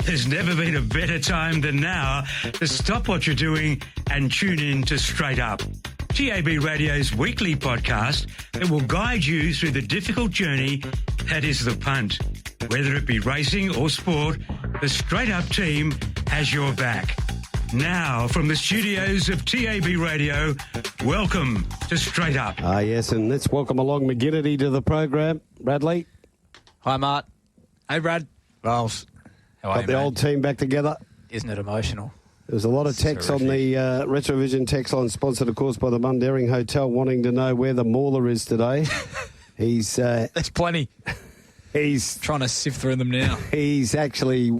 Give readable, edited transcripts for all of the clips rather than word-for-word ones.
There's never been a better time than now to stop what you're doing and tune in to Straight Up, TAB Radio's weekly podcast that will guide you through the difficult journey that is the punt. Whether it be racing or sport, the Straight Up team has your back. Now, from the studios of TAB Radio, welcome to Straight Up. Yes, and let's welcome along McGinnity to the program. Bradley. Hi, Mart. Hey, Brad. Rolls. How are Got you, the mate? old team back together. Isn't it emotional? There was a lot of text on the Retrovision text line, sponsored, of course, by the Bunbury Hotel, wanting to know where the mauler is today. He's There's plenty. he's Trying to sift through them now. he's actually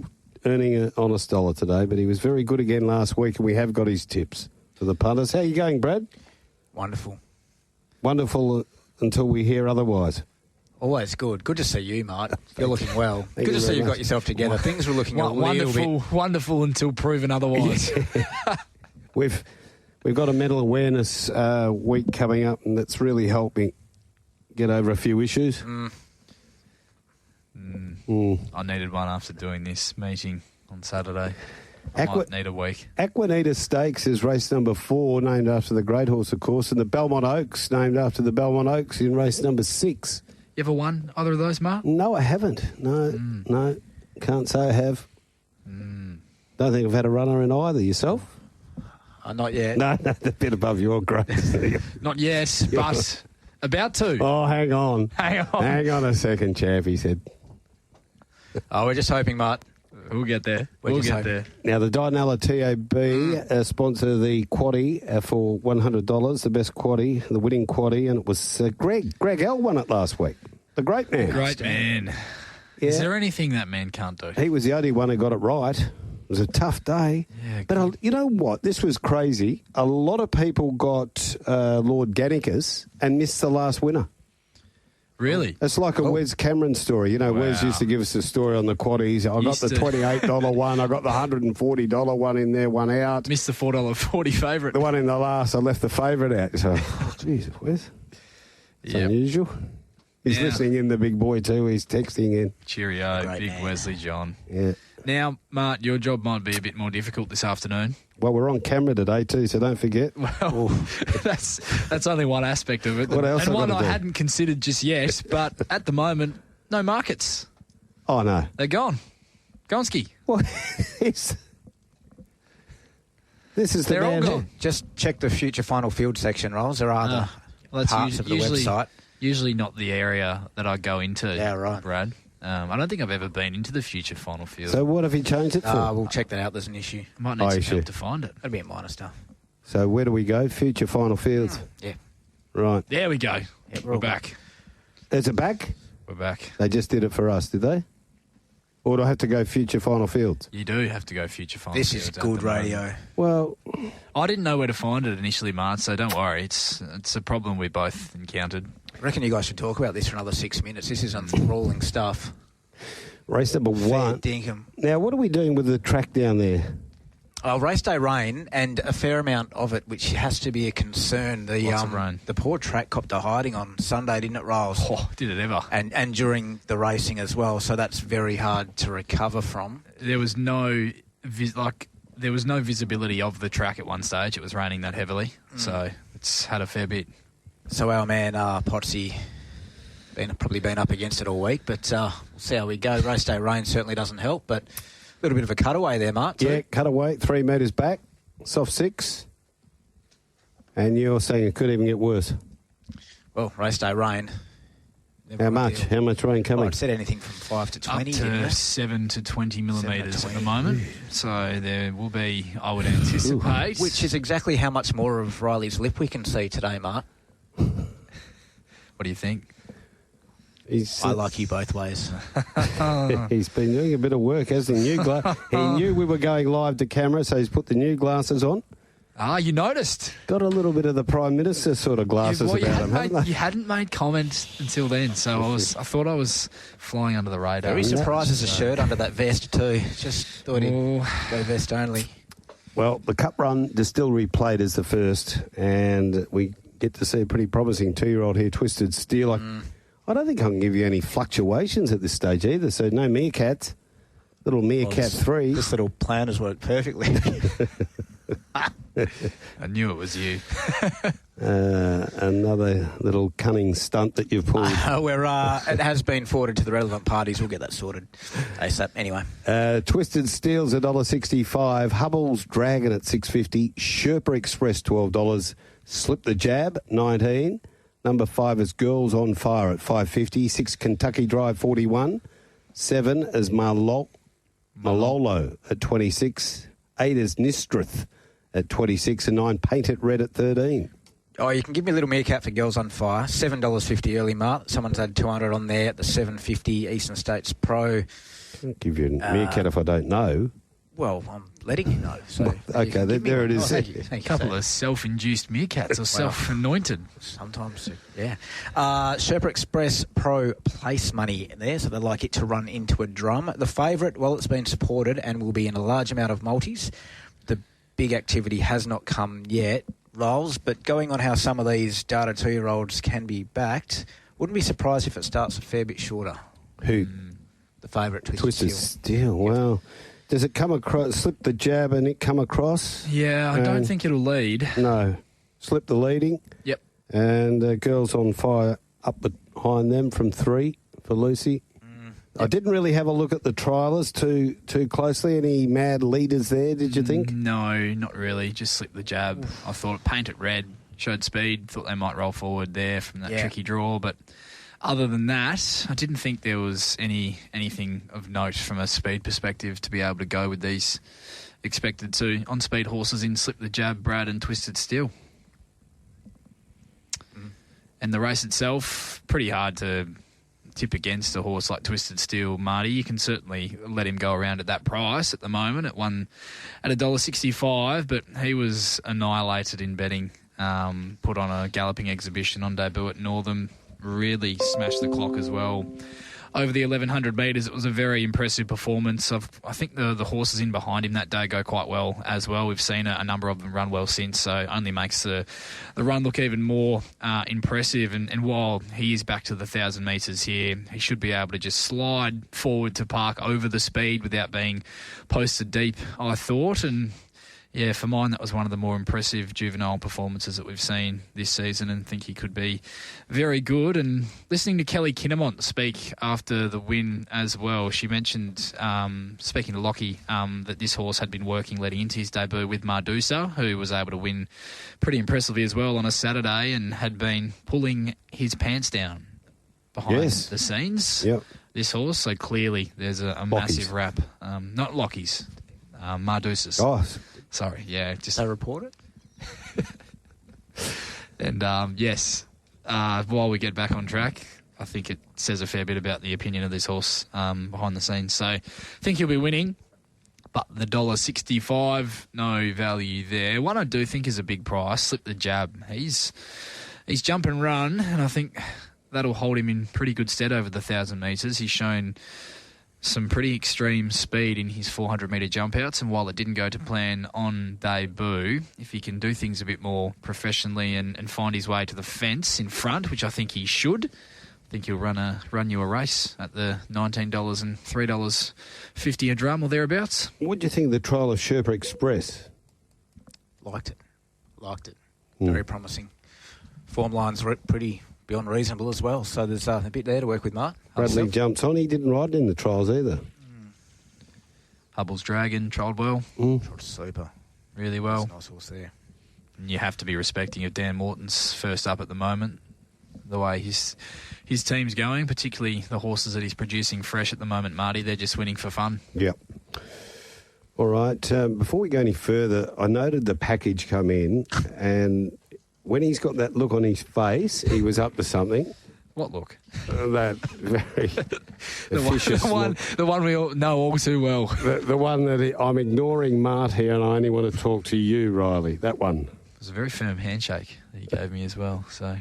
earning an honest dollar today, but he was very good again last week, and we have got his tips for the punters. How you going, Brad? Wonderful. Wonderful until we hear otherwise. Always good. Good to see you, Mart. You're looking well. Thank Good you to see very you've much. got yourself together. Things were looking a little bit... Wonderful until proven otherwise. We've got a mental awareness week coming up, and that's really helped me get over a few issues. I needed one after doing this meeting on Saturday. I might need a week. Aquanita Stakes is race number 4, named after the great horse, of course, and the Belmont Oaks, named after the Belmont Oaks, in race number 6. You ever won either of those, Mark? No, I haven't. No, can't say I have. Don't think I've had a runner in either. Yourself? Not yet. No, a bit above your grade. Not yet, but about to. Oh, hang on. Hang on. Hang on a second, chap, he said. Oh, we're just hoping, Mart. We'll get there. We'll We'll just get hope. there. Now, the Dinella TAB sponsor the quaddie for $100, the best quaddie, the winning quaddie, and it was Greg. Greg L won it last week. The great man. Great man. Yeah. Is there anything that man can't do? He was the only one who got it right. It was a tough day. Yeah, but you know what? This was crazy. A lot of people got Lord Gannicus and missed the last winner. Really? It's like a Wes Cameron story. You know, Wow. Wes used to give us a story on the quaddies. I got Used the to. $28 one. I got the $140 one in there, one out. Missed the $4.40 favourite. The one in the last, I left the favourite out. So, jeez, Wes. It's Yep. unusual. He's Yeah. listening in, the big boy, too. He's texting in. Cheerio, Great big man. Wesley John. Yeah. Now, Mart, your job might be a bit more difficult this afternoon. Well, we're on camera today, too, so don't forget. Well, that's only one aspect of it. What else and I one gotta I do? hadn't considered just yet, but at the moment, no markets. Oh, no. They're gone. Gonski. Well, this is the They're all man. gone. Just check the future final field section, Rolls. There are the Well, that's parts of the website. Usually not the area that I go into, Yeah, right. Brad. I don't think I've ever been into the future final field. So what have you changed it for? We'll check that out. There's an issue. I might need Oh, some you help should. to find it. That'll be a minor stuff. So where do we go? Future final fields. Yeah. Right. There we go. Yeah, We're all back. Is it back? We're back. They just did it for us, did they? Or do I have to go future final fields? You do have to go future final This fields is at good the moment. radio. Well, I didn't know where to find it initially, Mart, so don't worry. It's a problem we both encountered. I reckon you guys should talk about this for another 6 minutes. This is enthralling stuff. race number Fair 1. dinkum. Now, what are we doing with the track down there? Race day rain and a fair amount of it, which has to be a concern. Lots of rain. The poor track copped a hiding on Sunday, didn't it, Rolls? Oh, did it ever? And during the racing as well, so that's very hard to recover from. There was no visibility of the track at one stage. It was raining that heavily, so it's had a fair bit. So our man Potsy probably been up against it all week, but we'll see how we go. Race day rain certainly doesn't help, but a little bit of a cutaway there, Mark. Yeah, cut away, 3 metres back, soft 6. And you're saying it could even get worse. Well, race day rain. never How much? ideal. How much rain Well, coming? it said anything from 5 to 20. Up didn't to it? 7 to 20 millimetres at the 20. moment. So there will be, I would anticipate. Which is exactly how much more of Riley's lip we can see today, Mark. What do you think? I like you both ways. He's been doing a bit of work, hasn't he? He knew we were going live to camera, so he's put the new glasses on. Ah, you noticed. Got a little bit of the Prime Minister sort of glasses you about him, haven't they? You hadn't made comments until then, so I thought I was flying under the radar. Very surprised there's a shirt under that vest too. Just thought he'd go vest only. Well, the Cup Run Distillery Plate is the first, and we get to see a pretty promising 2-year-old here, Twisted Steel. I don't think I can give you any fluctuations at this stage either, so no meerkats. Little meerkat 3. This little plan has worked perfectly. I knew it was you. Another little cunning stunt that you've pulled. It has been forwarded to the relevant parties. We'll get that sorted ASAP. Anyway. Twisted Steel's $1.65. Hubble's Dragon at $6.50. Sherpa Express $12. Slip the Jab $19. Number 5 is Girls on Fire at $5.50. 6 Kentucky Drive $41. 7 is Malolo at $26. 8 is Nistrith at $26. And 9 Paint It Red at $13. Oh, you can give me a little meerkat for Girls on Fire. $7.50 early mark. Someone's had 200 on there at the $7.50 Eastern States Pro. I'll give you a meerkat if I don't know. Well, I'm letting you know. So okay, there it is. Oh, thank you. A couple of self-induced meerkats or self-anointed. Sometimes, yeah. Sherpa Express Pro place money in there, so they'd like it to run into a drum. The favourite, well, it's been supported and will be in a large amount of multis. The big activity has not come yet, Rolls, but going on how some of these data 2-year-olds can be backed, wouldn't be surprised if it starts a fair bit shorter. Who? The favourite, Twisted Steel. Wow. Does it come across, slip the jab and it come across? Yeah, I don't think it'll lead. No. Slip the leading. Yep. And Girls on Fire up behind them from 3 for Lucy. I didn't really have a look at the triallers too closely. Any mad leaders there, did you think? No, not really. Just slip the jab. I thought Paint It Red, showed speed, thought they might roll forward there from that tricky draw, but other than that, I didn't think there was anything of note from a speed perspective to be able to go with these expected to on-speed horses in Slip the Jab, Brad and Twisted Steel. And the race itself, pretty hard to tip against a horse like Twisted Steel, Marty. You can certainly let him go around at that price at the moment at $1.65, but he was annihilated in betting. Put on a galloping exhibition on debut at Northam. Really smashed the clock as well. Over the 1,100 metres, it was a very impressive performance. I think the horses in behind him that day go quite well as well. We've seen a number of them run well since, so only makes the run look even more impressive. And while he is back to the 1,000 metres here, he should be able to just slide forward to park over the speed without being posted deep, I thought. And yeah, for mine, that was one of the more impressive juvenile performances that we've seen this season, and think he could be very good. And listening to Kelly Kinnemont speak after the win as well, she mentioned, speaking to Lockie, that this horse had been working leading into his debut with Mardusa, who was able to win pretty impressively as well on a Saturday, and had been pulling his pants down behind the scenes. Yep. This horse, so clearly there's a massive rap. Not Lockie's, Mardusa's. Oh, Sorry. Yeah, just they report it. And yes, while we get back on track, I think it says a fair bit about the opinion of this horse behind the scenes. So I think he'll be winning, but the $1.65, no value there. One I do think is a big price, Slip the Jab. He's jump and run, and I think that'll hold him in pretty good stead over the 1,000 metres. He's shown some pretty extreme speed in his 400-metre jump outs, and while it didn't go to plan on debut, if he can do things a bit more professionally and find his way to the fence in front, which I think he should, I think he'll run you a race at the $19 and $3.50 a drum or thereabouts. What do you think of the trial of Sherpa Express? Liked it. Very promising. Form lines were pretty beyond reasonable as well, so there's a bit there to work with, Mark. Bradley jumps on. He didn't ride in the trials either. Hubble's Dragon trialled well. Trialled super. Really well. That's a nice horse there. And you have to be respecting of Dan Morton's first up at the moment, the way his team's going, particularly the horses that he's producing fresh at the moment, Marty. They're just winning for fun. Yep. All right. Before we go any further, I noted the package come in, and when he's got that look on his face, he was up to something. What look? That very officious look. The one we all know all too well. The one that I'm ignoring Mart here, and I only want to talk to you, Riley. That one. It was a very firm handshake that he gave me as well. So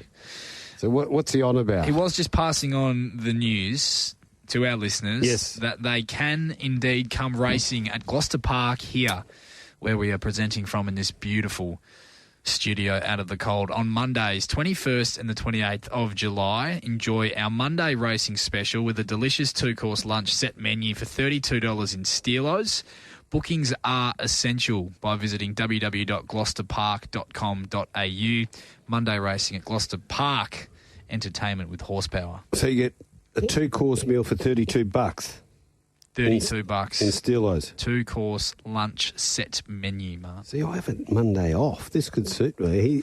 what's he on about? He was just passing on the news to our listeners that they can indeed come racing at Gloucester Park here, where we are presenting from in this beautiful studio out of the cold. On Mondays, 21st and the 28th of July, enjoy our Monday racing special with a delicious 2-course lunch set menu for $32 in Steelos. Bookings are essential by visiting www.gloucesterpark.com.au. Monday racing at Gloucester Park, entertainment with horsepower. So you get a 2-course meal for $32. $32 in Steelos. 2-course lunch set menu, Mark. See, I have a Monday off. This could suit me.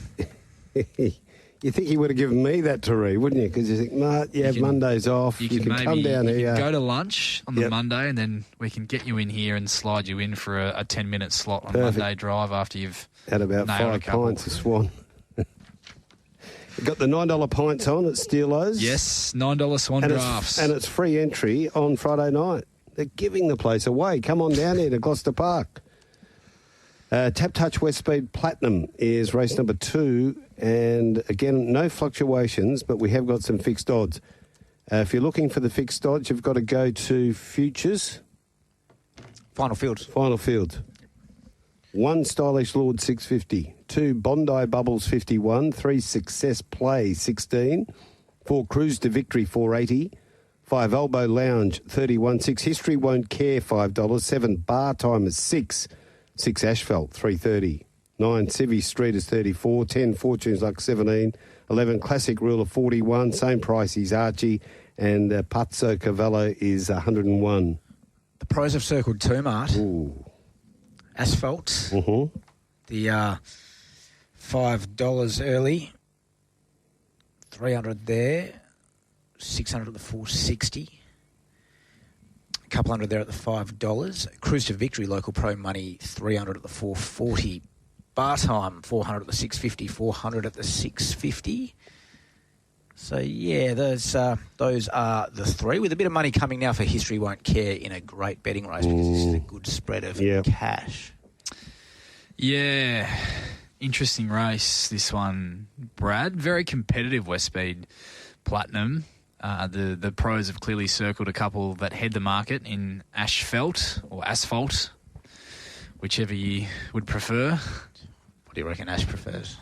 You think he would have given me that to read, wouldn't you? Because you think, Mark, you have Mondays off. You can come down here. You can go to lunch on the Monday, and then we can get you in here and slide you in for a 10-minute slot on Monday drive after you've had about 5 pints of Swan. You've got the $9 pints on at Steelos. Yes, $9 Swan drafts. And it's free entry on Friday night. They're giving the place away. Come on down here to Gloucester Park. Tap Touch West Speed Platinum is race number 2. And again, no fluctuations, but we have got some fixed odds. If you're looking for the fixed odds, you've got to go to Futures. Final field. 1 Stylish Lord 650. 2 Bondi Bubbles 51. 3 Success Play 16. 4 Cruise to Victory 480. 5 Elbow Lounge 31. 6 History Won't Care $5. 7 Bar Timers 6. 6 Asphalt 330. 9 Civvy Street is 34. 10 Fortunes Luck 17. 11 Classic Ruler 41. Same price is Archie. And Pazzo Cavallo is 101. The pros have circled 2, Mart. Ooh. Asphalt. Mm-hmm. The $5 early. 300 there. 600 at the 460. A couple hundred there at the $5. Cruise to Victory, local pro money, 300 at the 440. Bar Time, 400 at the 650, 400 at the 650. So, yeah, those are the 3, with a bit of money coming now for History Won't Care in a great betting race because this is a good spread of cash. Yeah, interesting race, this one, Brad. Very competitive West Speed Platinum. The pros have clearly circled a couple that head the market in Asphalt, whichever you would prefer. What do you reckon Ash prefers?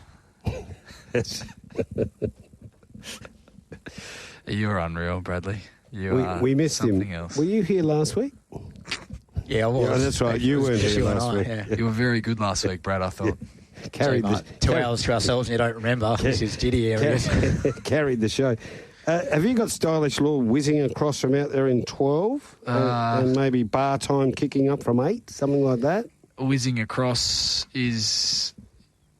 You're unreal, Bradley. We missed him. Else. Were you here last week? Yeah, I was. Yeah, that's right. You weren't here last week. Yeah. You were very good last week, Brad, I thought. Carried the 2 hours to ourselves and you don't remember. This is giddy area. Carried the show. Have you got Stylish Law whizzing across from out there in 12? And maybe Bar Time kicking up from 8, something like that? Whizzing across is,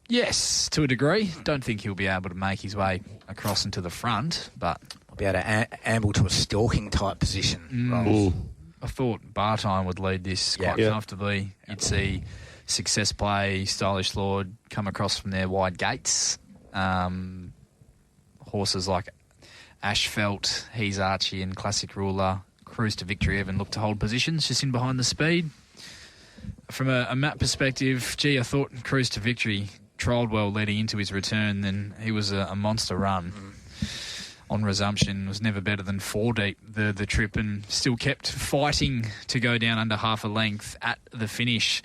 yes, to a degree. Don't think he'll be able to make his way across into the front, but... I'll be able to amble to a stalking type position. I thought Bar Time would lead this quite comfortably. You'd see Success Play, Stylish Lord come across from their wide gates. Horses like Asphalt, He's Archie and Classic Ruler, Cruise to Victory even look to hold positions just in behind the speed. From a map perspective, I thought Cruise to Victory trialled well leading into his return, then he was a monster run. On resumption, was never better than 4 deep the trip and still kept fighting to go down under half a length at the finish.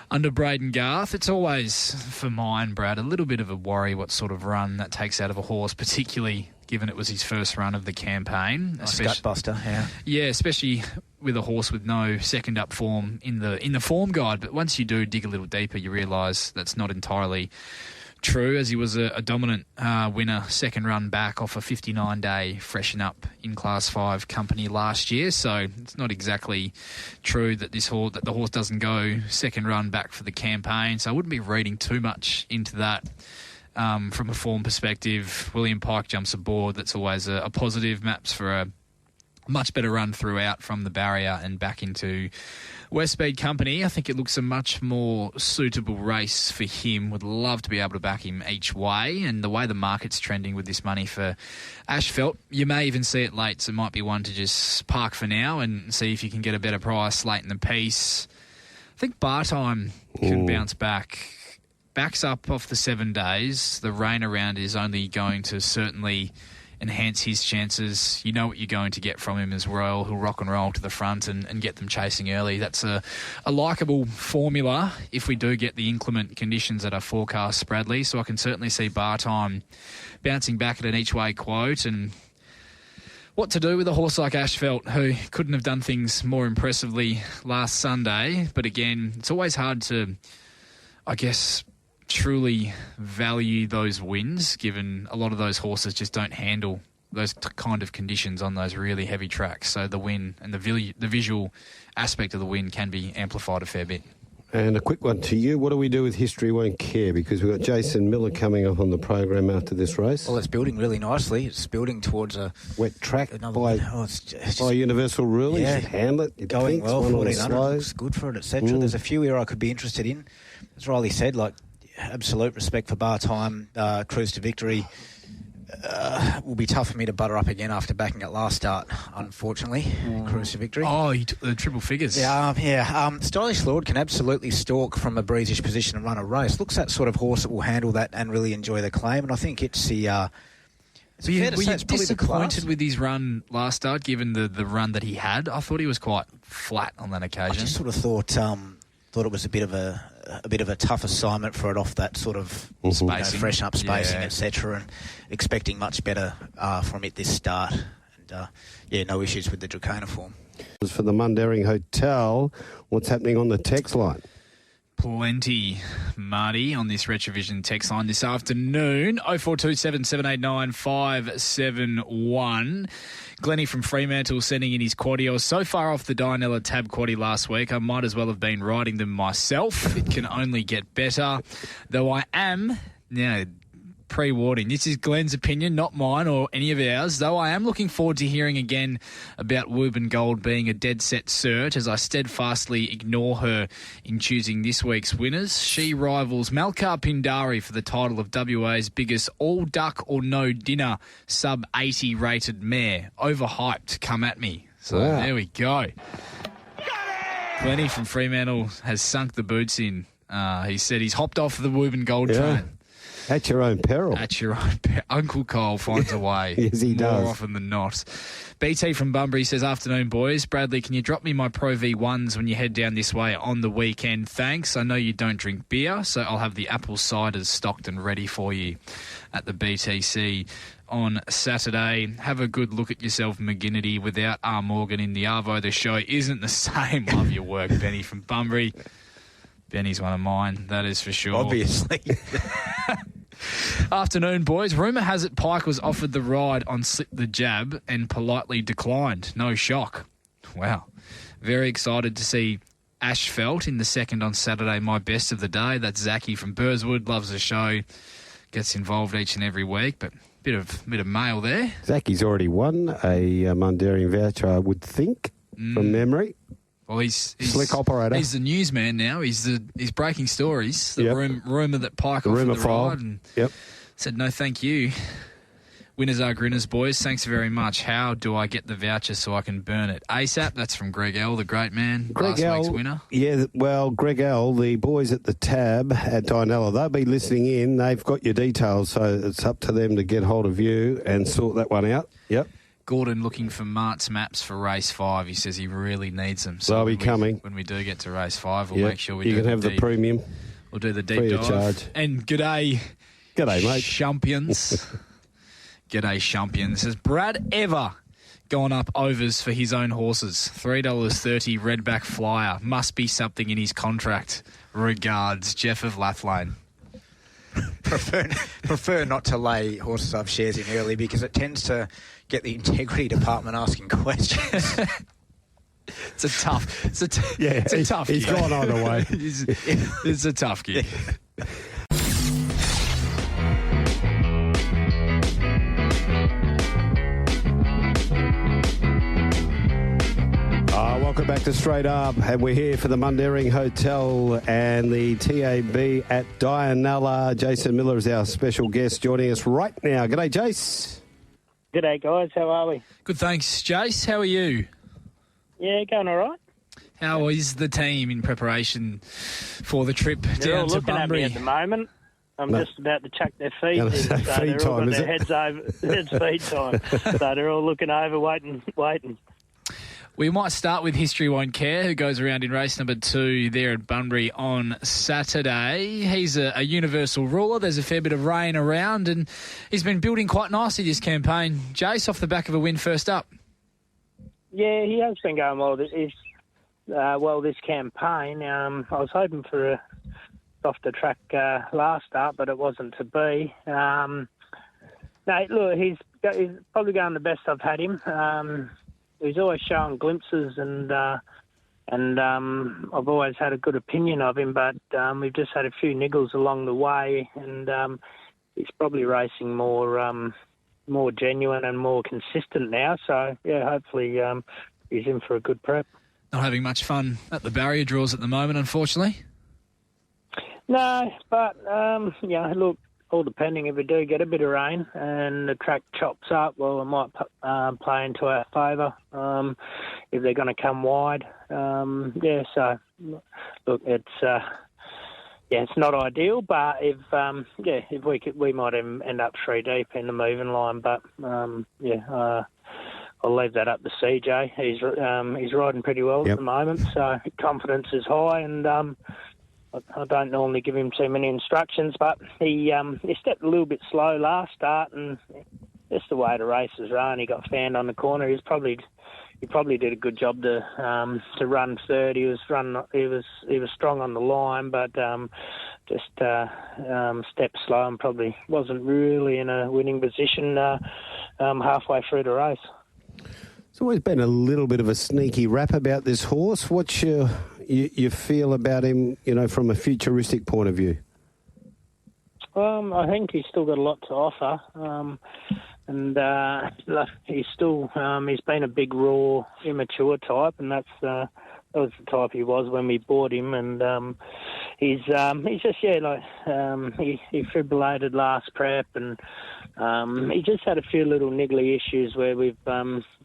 Under Braden Garth, it's always, for mine, Brad, a little bit of a worry what sort of run that takes out of a horse, particularly given it was his first run of the campaign. Gutbuster, yeah. Yeah, especially with a horse with no second up form in the form guide. But once you do dig a little deeper, you realise that's not entirely true, as he was a dominant winner, second run back off a 59-day freshen up in Class 5 company last year. So it's not exactly true that the horse doesn't go second run back for the campaign. So I wouldn't be reading too much into that. From a form perspective, William Pike jumps aboard. That's always a positive. Maps for a much better run throughout from the barrier and back into West Speed Company. I think it looks a much more suitable race for him. Would love to be able to back him each way. And the way the market's trending with this money for Asphalt, you may even see it late. So it might be one to just park for now and see if you can get a better price late in the piece. I think Bar Time can bounce back. Backs up off the 7 days. The rain around is only going to certainly enhance his chances. You know what you're going to get from him as well. He'll rock and roll to the front and get them chasing early. That's a likeable formula if we do get the inclement conditions that are forecast, Bradley. So I can certainly see bar time bouncing back at an each-way quote. And what to do with a horse like Ashfelt, who couldn't have done things more impressively last Sunday. But again, it's always hard to, I guess, truly value those wins, given a lot of those horses just don't handle those kind of conditions on those really heavy tracks. So the win and the visual aspect of the win can be amplified a fair bit. And a quick one to you. What do we do with History Won't Care? Because we've got Jason Miller coming up on the program after this race. Well, it's building really nicely. It's building towards a wet track by just universal rule. Yeah. You should handle it. It going thinks, well, one on the 1400 slow. looks good for it, etc. There's a few here I could be interested in. As Riley said, like absolute respect for bar time. Cruise to Victory will be tough for me to butter up again after backing it last start, unfortunately. Cruise to Victory. Oh, you took the triple figures. Yeah. Stylish Lord can absolutely stalk from a breezish position and run a race. Looks that sort of horse that will handle that and really enjoy the claim. And I think it's the... Were you probably the disappointed class. with his run last start, given the run that he had? I thought he was quite flat on that I occasion. just sort of thought it was a bit of a tough assignment for it off that sort of Spacing. freshen up spacing, Yeah. etc. And expecting much better from it this start. And no issues with the Dracona form. For the Mundaring Hotel, what's happening on the text line? Plenty, Marty, on this Retrovision text line this afternoon. 0427 789 571. Glennie from Fremantle sending in his quaddie. I was so far off the Dianella Tab quaddie last week, I might as well have been riding them myself. It can only get better. Though I am, pre-warning, this is Glenn's opinion, not mine or any of ours, though I am looking forward to hearing again about Woburn Gold being a dead set cert as I steadfastly ignore her in choosing this week's winners. She rivals Malkar Pindari for the title of WA's biggest all-duck or no dinner sub-80 rated mare. Overhyped, come at me. So There we go. Glennie from Fremantle has sunk the boots in. He said he's hopped off the Woburn Gold train. At your own peril. At your own peril. Uncle Cole finds a way. Yes, he does. More often than not. BT from Bunbury says, afternoon, boys. Bradley, can you drop me my Pro V1s when you head down this way on the weekend? Thanks. I know you don't drink beer, so I'll have the apple ciders stocked and ready for you at the BTC on Saturday. Have a good look at yourself, McGinnity. Without R. Morgan in the Arvo, the show isn't the same. Love your work, Benny from Bunbury. Benny's one of mine, that is for sure. Obviously. Afternoon, boys. Rumour has it Pike was offered the ride on Slip the Jab and politely declined. No shock. Wow. Very excited to see Ashfelt in the second on Saturday. My best of the day. That's Zachy from Burswood. Loves the show. Gets involved each and every week, but bit of mail there. Zachy's already won a Mundaring voucher, I would think, from memory. Well, he's Slick operator. He's the newsman now. He's breaking stories. The rumour that Pike offered the ride and said no, thank you. Winners are grinners, boys. Thanks very much. How do I get the voucher so I can burn it ASAP? That's from Greg L, the great man. Greg last week's winner. Yeah, well, Greg L, the boys at the Tab at Dianella, they'll be listening in. They've got your details, so it's up to them to get hold of you and sort that one out. Yep. Gordon looking for Mart's maps for race 5. He says he really needs them. So they'll be coming. When we do get to race 5, we'll make sure we do You can have the premium. We'll do the deep free dive. of charge. And g'day, mate. champions. G'day, champions. Has Brad ever gone up overs for his own horses? $3.30 Redback Flyer. Must be something in his contract. Regards, Jeff of Lathlane. Prefer not to lay horses I've shares in early because it tends to get the integrity department asking questions. It's a tough gig. He's gone either way. It's a tough gig. Welcome back to Straight Up, and we're here for the Mundaring Hotel and the TAB at Dianella. Jason Miller is our special guest joining us right now. G'day, Jace. G'day, guys. How are we? Good, thanks, Jace. How are you? Yeah, going all right. How is the team in preparation for the trip They're all down to looking at me Bunbury? at the moment. I'm No. just about to chuck their feet Gonna in. say So feed they're all time, got is their it? heads over. It's feed time. So they're all looking over, waiting. We might start with History Won't Care, who goes around in race number 2 there at Bunbury on Saturday. He's a universal ruler. There's a fair bit of rain around, and he's been building quite nicely this campaign. Jace, off the back of a win first up. Yeah, he has been going well. This campaign. I was hoping for a softer track last start, but it wasn't to be. No, look, he's probably going the best I've had him. He's always showing glimpses, and I've always had a good opinion of him, but we've just had a few niggles along the way, and he's probably racing more genuine and more consistent now. So, yeah, hopefully he's in for a good prep. Not having much fun at the barrier draws at the moment, unfortunately. No, but, look, all depending if we do get a bit of rain and the track chops up, well, it might play into our favour if they're going to come wide. So, look, it's not ideal, but if we might end up 3 deep in the moving line, but, I'll leave that up to CJ. He's riding pretty well at the moment, so confidence is high, and I don't normally give him too many instructions, but he stepped a little bit slow last start, and just the way the races run, he got fanned on the corner. He probably did a good job to run third. He was strong on the line, but just stepped slow and probably wasn't really in a winning position halfway through the race. There's always been a little bit of a sneaky rap about this horse. What's your feel about him, from a futuristic point of view? I think he's still got a lot to offer, and he's still he's been a big, raw, immature type, and that was the type he was when we bought him, and he's just he fibrillated last prep, and he just had a few little niggly issues where we've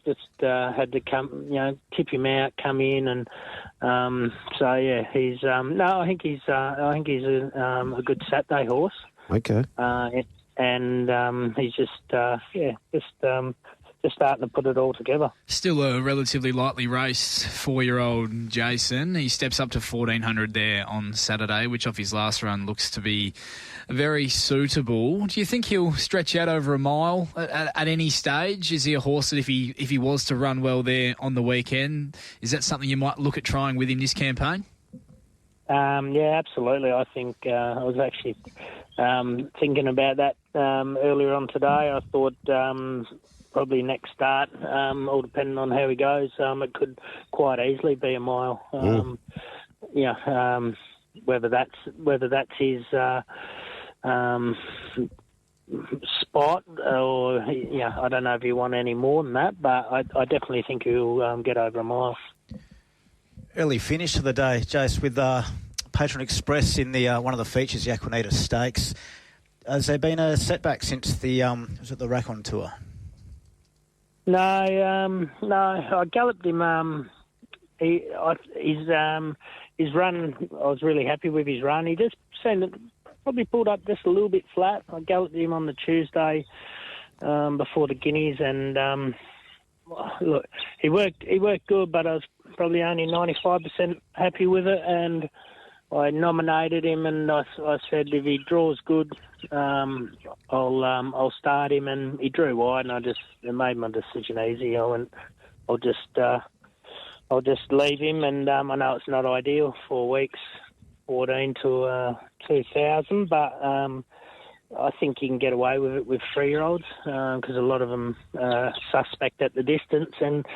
just had to tip him out, come in, and he's I think he's a good Saturday horse. Okay. And he's just starting to put it all together. Still a relatively lightly raced 4-year-old Jason. He steps up to 1,400 there on Saturday, which off his last run looks to be very suitable. Do you think he'll stretch out over a mile at any stage? Is he a horse that if he was to run well there on the weekend, is that something you might look at trying with in this campaign? Yeah, absolutely. I think I was actually thinking about that earlier on today. I thought probably next start, all depending on how he goes, it could quite easily be a mile. Whether that's his spot, or I don't know if you want any more than that, but I definitely think he'll get over a mile. Early finish of the day, Jace, with Patron Express in the one of the features, the Aquanita Stakes. Has there been a setback since the Racon Tour? No. I galloped him. His run, I was really happy with his run. He just probably pulled up just a little bit flat. I galloped him on the Tuesday before the Guineas, and look, he worked good, but I was probably only 95% happy with it, and I nominated him, and I said if he draws good, I'll start him, and he drew wide, and it made my decision easy. I'll just leave him, and I know it's not ideal, 4 weeks, 14 to 2,000, but I think you can get away with it with 3-year-olds because a lot of them are suspect at the distance, and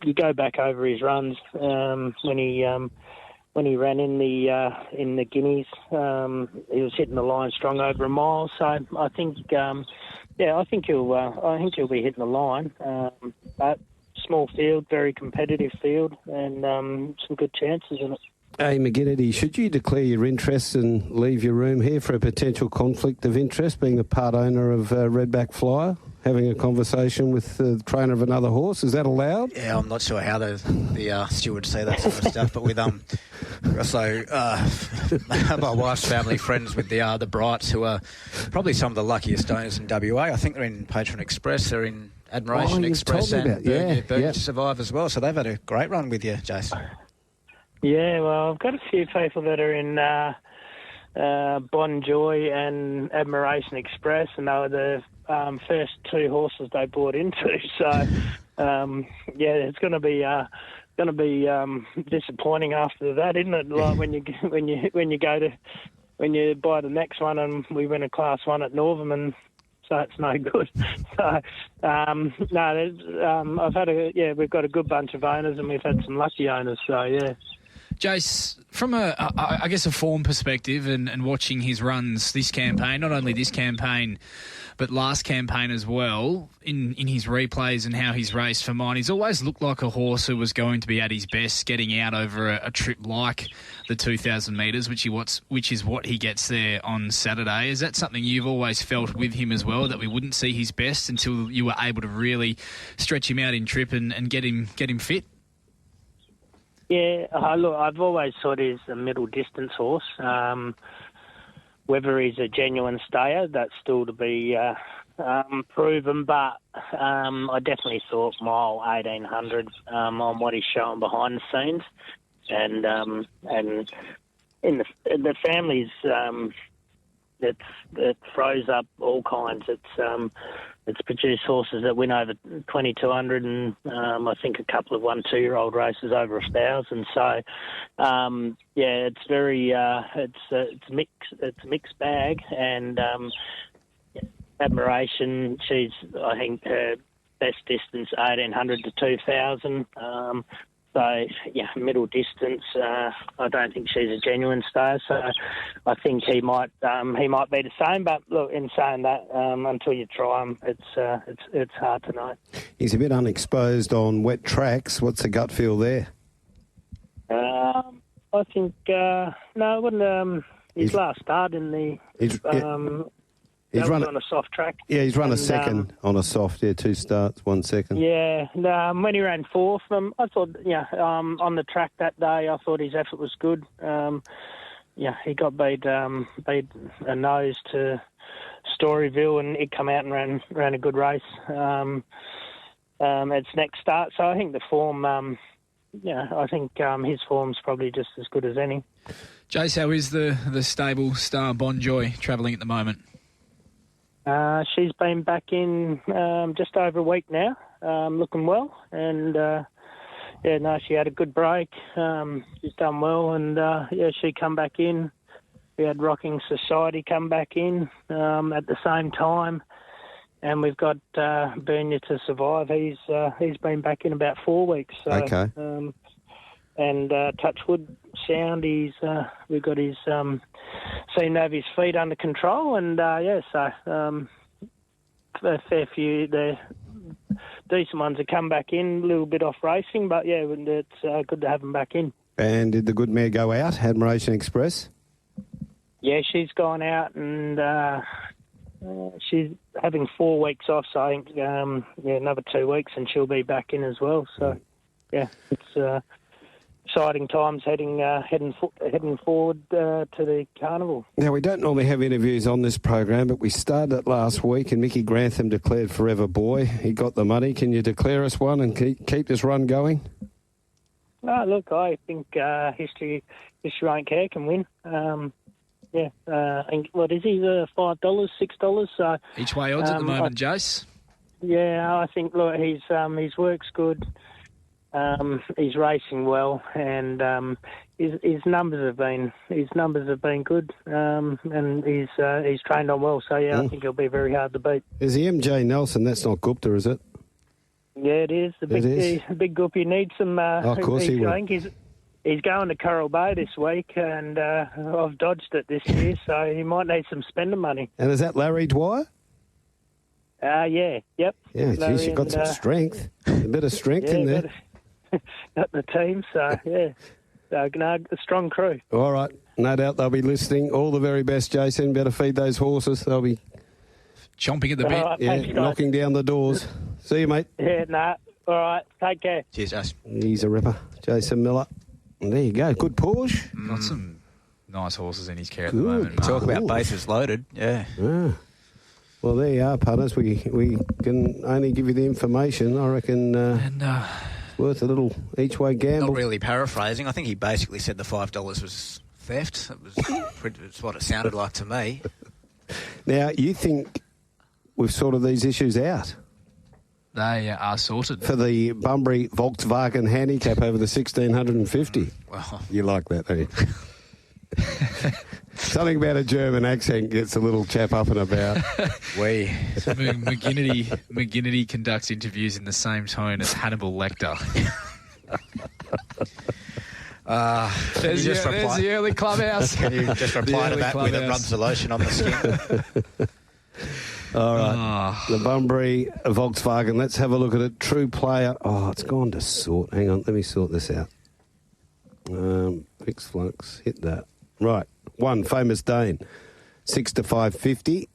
you go back over his runs when he ran in the Guineas, he was hitting the line strong over a mile. So I think he'll be hitting the line. But small field, very competitive field, and some good chances in it. Hey, McGinnity, should you declare your interest and leave your room here for a potential conflict of interest, being a part owner of Redback Flyer, having a conversation with the trainer of another horse? Is that allowed? Yeah, I'm not sure how the stewards say that sort of stuff, but with So, my wife's family friends with the Brights, who are probably some of the luckiest owners in WA. I think they're in Patron Express, they're in Admiration Express, and Burger to Survive as well. So they've had a great run with you, Jason. Yeah, well, I've got a few people that are in Bon Joy and Admiration Express, and they were the first two horses they bought into. So, it's going to be disappointing after that, isn't it? Like when you buy the next one, and we win a Class 1 at Northam, and so it's no good. So we've got a good bunch of owners, and we've had some lucky owners. So yeah. Jace, from a form perspective and watching his runs this campaign, not only this campaign, but last campaign as well, in his replays and how he's raced for mine, he's always looked like a horse who was going to be at his best getting out over a trip like the 2,000 metres, which is what he gets there on Saturday. Is that something you've always felt with him as well, that we wouldn't see his best until you were able to really stretch him out in trip and get him fit? Yeah, look, I've always thought he's a middle distance horse. Whether he's a genuine stayer, that's still to be proven. But I definitely thought mile 1,800 on what he's showing behind the scenes, and in the families that throws up all kinds. It's produced horses that win over 2,200, and I think a couple of 1-2-year-old races over 1,000. So, it's very it's a mixed bag. And Admiration, she's, I think, her best distance 1,800 to 2,000. So, middle distance. I don't think she's a genuine star. So, I think he might be the same. But look, in saying that, until you try him, it's hard to know. He's a bit unexposed on wet tracks. What's the gut feel there? I think no. When his last start in the he's run on a soft track. Yeah, he's run a second on a soft. Yeah, 2 starts, 1 second. Yeah, when he ran fourth, I thought, on the track that day, I thought his effort was good. He got beat a nose to Storyville, and he come out and ran a good race. Its next start, so I think the form, I think his form's probably just as good as any. Jace, how is the stable star Bon Joy travelling at the moment? She's been back in just over a week now, looking well, and she had a good break. She's done well, and she come back in. We had Rocking Society come back in at the same time, and we've got Burger to Survive. He's been back in about 4 weeks. So, okay. And Touchwood Sound, we've got his seemed to have his feet under control, and a fair few the decent ones have come back in, a little bit off racing, but it's good to have them back in. And did the good mare go out, Admiration Express? Yeah, she's gone out, and she's having 4 weeks off, so I think another 2 weeks and she'll be back in as well. So it's exciting times heading forward to the carnival. Now, we don't normally have interviews on this program, but we started it last week, and Mickey Grantham declared Forever Boy. He got the money. Can you declare us one and keep this run going? Look, I think history won't care can win. And what is he? $5, $6? So each way odds at the moment, Jace. Yeah, I think his work's good. He's racing well, and his numbers have been good, and he's trained on well. So I think he'll be very hard to beat. Is the MJ Nelson? That's not Gupta, is it? Yeah, it is. The big Guppy needs some. Of course he will. He's going to Coral Bay this week, and I've dodged it this year, so he might need some spending money. And is that Larry Dwyer? Yeah, yep. Yeah, geez, you've got some strength. A bit of strength in there. Got the team, so yeah. So, a strong crew. All right. No doubt they'll be listening. All the very best, Jason. Better feed those horses. They'll be chomping at the bit. Right, thanks, knocking down the doors. See you, mate. Yeah, All right. Take care. Cheers, Jason. He's a ripper. Jason Miller. There you go. Good push. Got some nice horses in his care at the Good. moment. Talk about Ooh. bases loaded. Yeah. Ah. Well, there you are, punters. We can only give you the information. I reckon worth a little each-way gamble. Not really paraphrasing. I think he basically said the $5 was theft. It's what it sounded like to me. Now, you think we've sorted these issues out They are sorted. for the Bunbury Volkswagen handicap over the 1650? Well, You like that, don't you? Something about a German accent gets a little chap up and about. McGinnity conducts interviews in the same tone as Hannibal Lecter. There's the early clubhouse. Can you just reply to that with it rubs the lotion on the skin? All right. The Bunbury Volkswagen. Let's have a look at it. True player. Oh, it's gone to sort. Hang on. Let me sort this out. Fix flux. Hit that. Right. 1, Famous Dane. 6 to 550.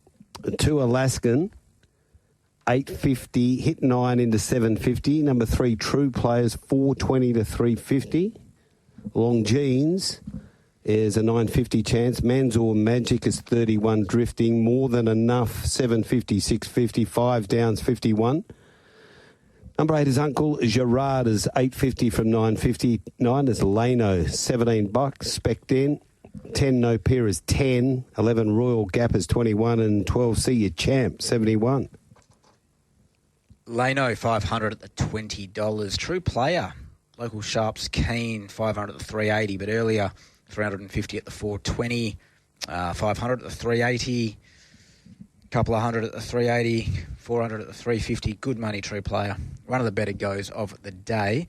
2, Alaskan. 850. Hit 9 into 750. Number 3, True Players. 420 to 350. Long Jeans is a 950 chance. Manzor Magic is 31 drifting. More Than Enough 750, 650. 5 Downs 51. Number 8 is Uncle Gerard is 850 from 950. 9 is Lano, $17. Spec Den. 10 No Peer is 10. 11 Royal Gap is 21. And 12 See Your Champ 71. Lano, 500 at the $20. True Player. Local Sharps Keen, 500 at the 380, but earlier 350 at the 420, 500 at the 380, couple of hundred at the 380, 400 at the 350. Good money, True Player. One of the better goes of the day.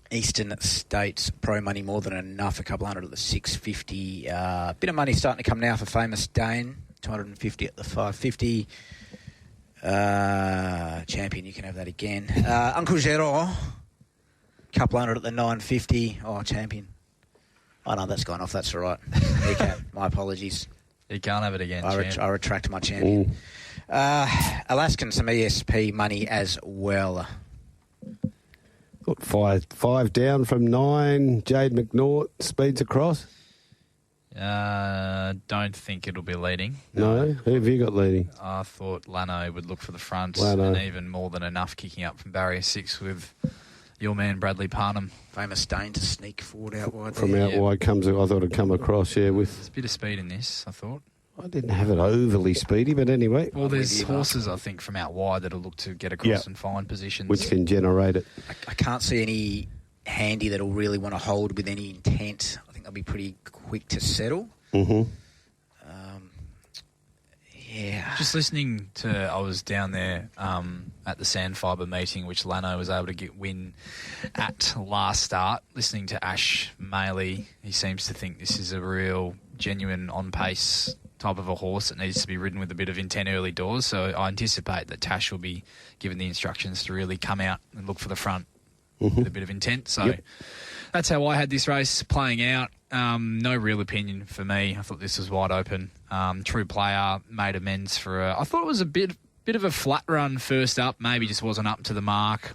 Eastern States Pro Money, More Than Enough, a couple hundred at the 650. Bit of money starting to come now for Famous Dane, 250 at the 550. Champion, you can have that again. Uncle Gerard. Couple hundred at the 950. Oh, Champion. Oh, no, that's gone off. That's all right. You can. My apologies. You can't have it again, I retract my Champion. Alaskan, some ESP money as well. Got five down from 9. Jade McNaught speeds across. Don't think it'll be leading. No? Who have you got leading? I thought Lano would look for the front Lano. and even More Than Enough kicking up from barrier 6 with your man Bradley Parnham. Famous Dane to sneak forward out wide. From there. out wide comes, I thought it'd come across, There's with... a bit of speed in this, I thought. I didn't have it overly speedy, but anyway. Well, there's with you, horses, I think, from out wide that'll look to get across and find positions. Which can generate it. I can't see any handy that'll really want to hold with any intent. I think they'll be pretty quick to settle. Mm-hmm. Yeah. Just listening to, I was down there at the Sandfibre meeting, which Lano was able to win at last start. Listening to Ash Maley, he seems to think this is a real genuine on-pace type of a horse that needs to be ridden with a bit of intent early doors. So I anticipate that Tash will be given the instructions to really come out and look for the front with a bit of intent. So that's how I had this race playing out. No real opinion for me. I thought this was wide open. True Player made amends for I thought it was a bit of a flat run first up. Maybe just wasn't up to the mark.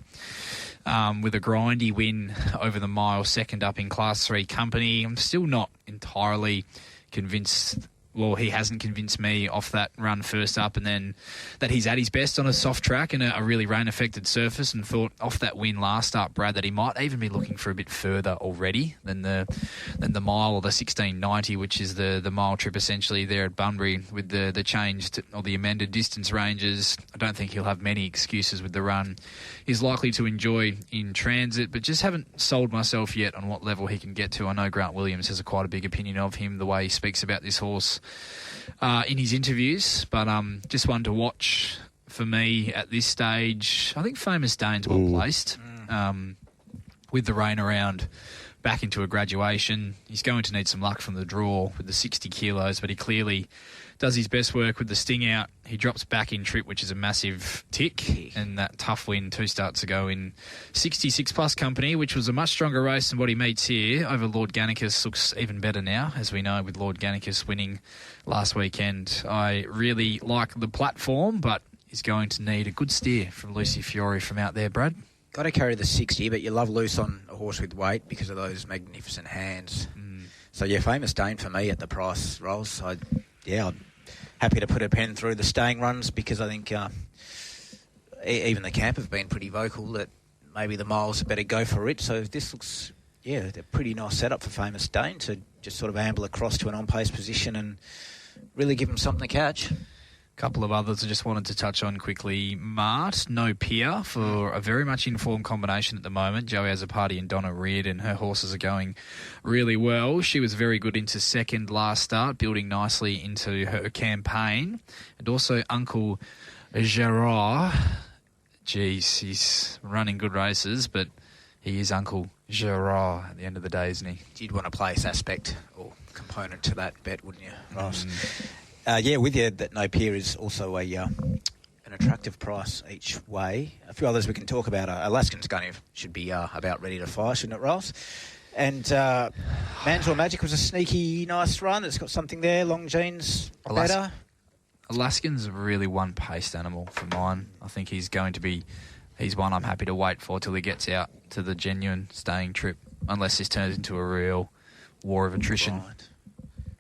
With a grindy win over the mile, second up in Class 3 company. I'm still not entirely convinced. Well, he hasn't convinced me off that run first up, and then that he's at his best on a soft track and a really rain-affected surface, and thought off that win last up, Brad, that he might even be looking for a bit further already than the mile or the 1690, which is the mile trip essentially there at Bunbury with the changed or the amended distance ranges. I don't think he'll have many excuses with the run. He's likely to enjoy in transit, but just haven't sold myself yet on what level he can get to. I know Grant Williams has quite a big opinion of him, the way he speaks about this horse in his interviews, but just one to watch for me at this stage. I think Famous Dane's well placed with the rain around back into a graduation. He's going to need some luck from the draw with the 60 kilos, but he clearly does his best work with the sting out. He drops back in trip, which is a massive tick, and that tough win 2 starts ago in 66 plus company, which was a much stronger race than what he meets here over Lord Gannicus. Looks even better now, as we know, with Lord Gannicus winning last weekend. I really like the platform, but he's going to need a good steer from Lucy Fiore from out there, Brad. got to carry the 60, but you love loose on a horse with weight because of those magnificent hands. So, yeah, Famous Dane for me at the price rolls. I'm happy to put a pen through the staying runs because I think even the camp have been pretty vocal that maybe the miles are better go for it. So this looks, a pretty nice setup for Famous Dane to just sort of amble across to an on-pace position and really give him something to catch. Couple of others I just wanted to touch on quickly. Mart, no peer for a very much informed combination at the moment. Joey Azzopardi and Donna Reardon, her horses are going really well. She was very good into second last start, building nicely into her campaign. And also Uncle Gerard. Geez, he's running good races, but he is Uncle Gerard at the end of the day, isn't he? You'd want a place aspect or component to that bet, wouldn't you, Ross? With you that no peer is also an attractive price each way. A few others we can talk about. Alaskan's should be about ready to fire, shouldn't it, Ross? And Mantua Magic was a sneaky, nice run. It's got something there. Long Jeans, better. Alaskan's a really one-paced animal for mine. I think he's one I'm happy to wait for till he gets out to the genuine staying trip, unless this turns into a real war of attrition. Right.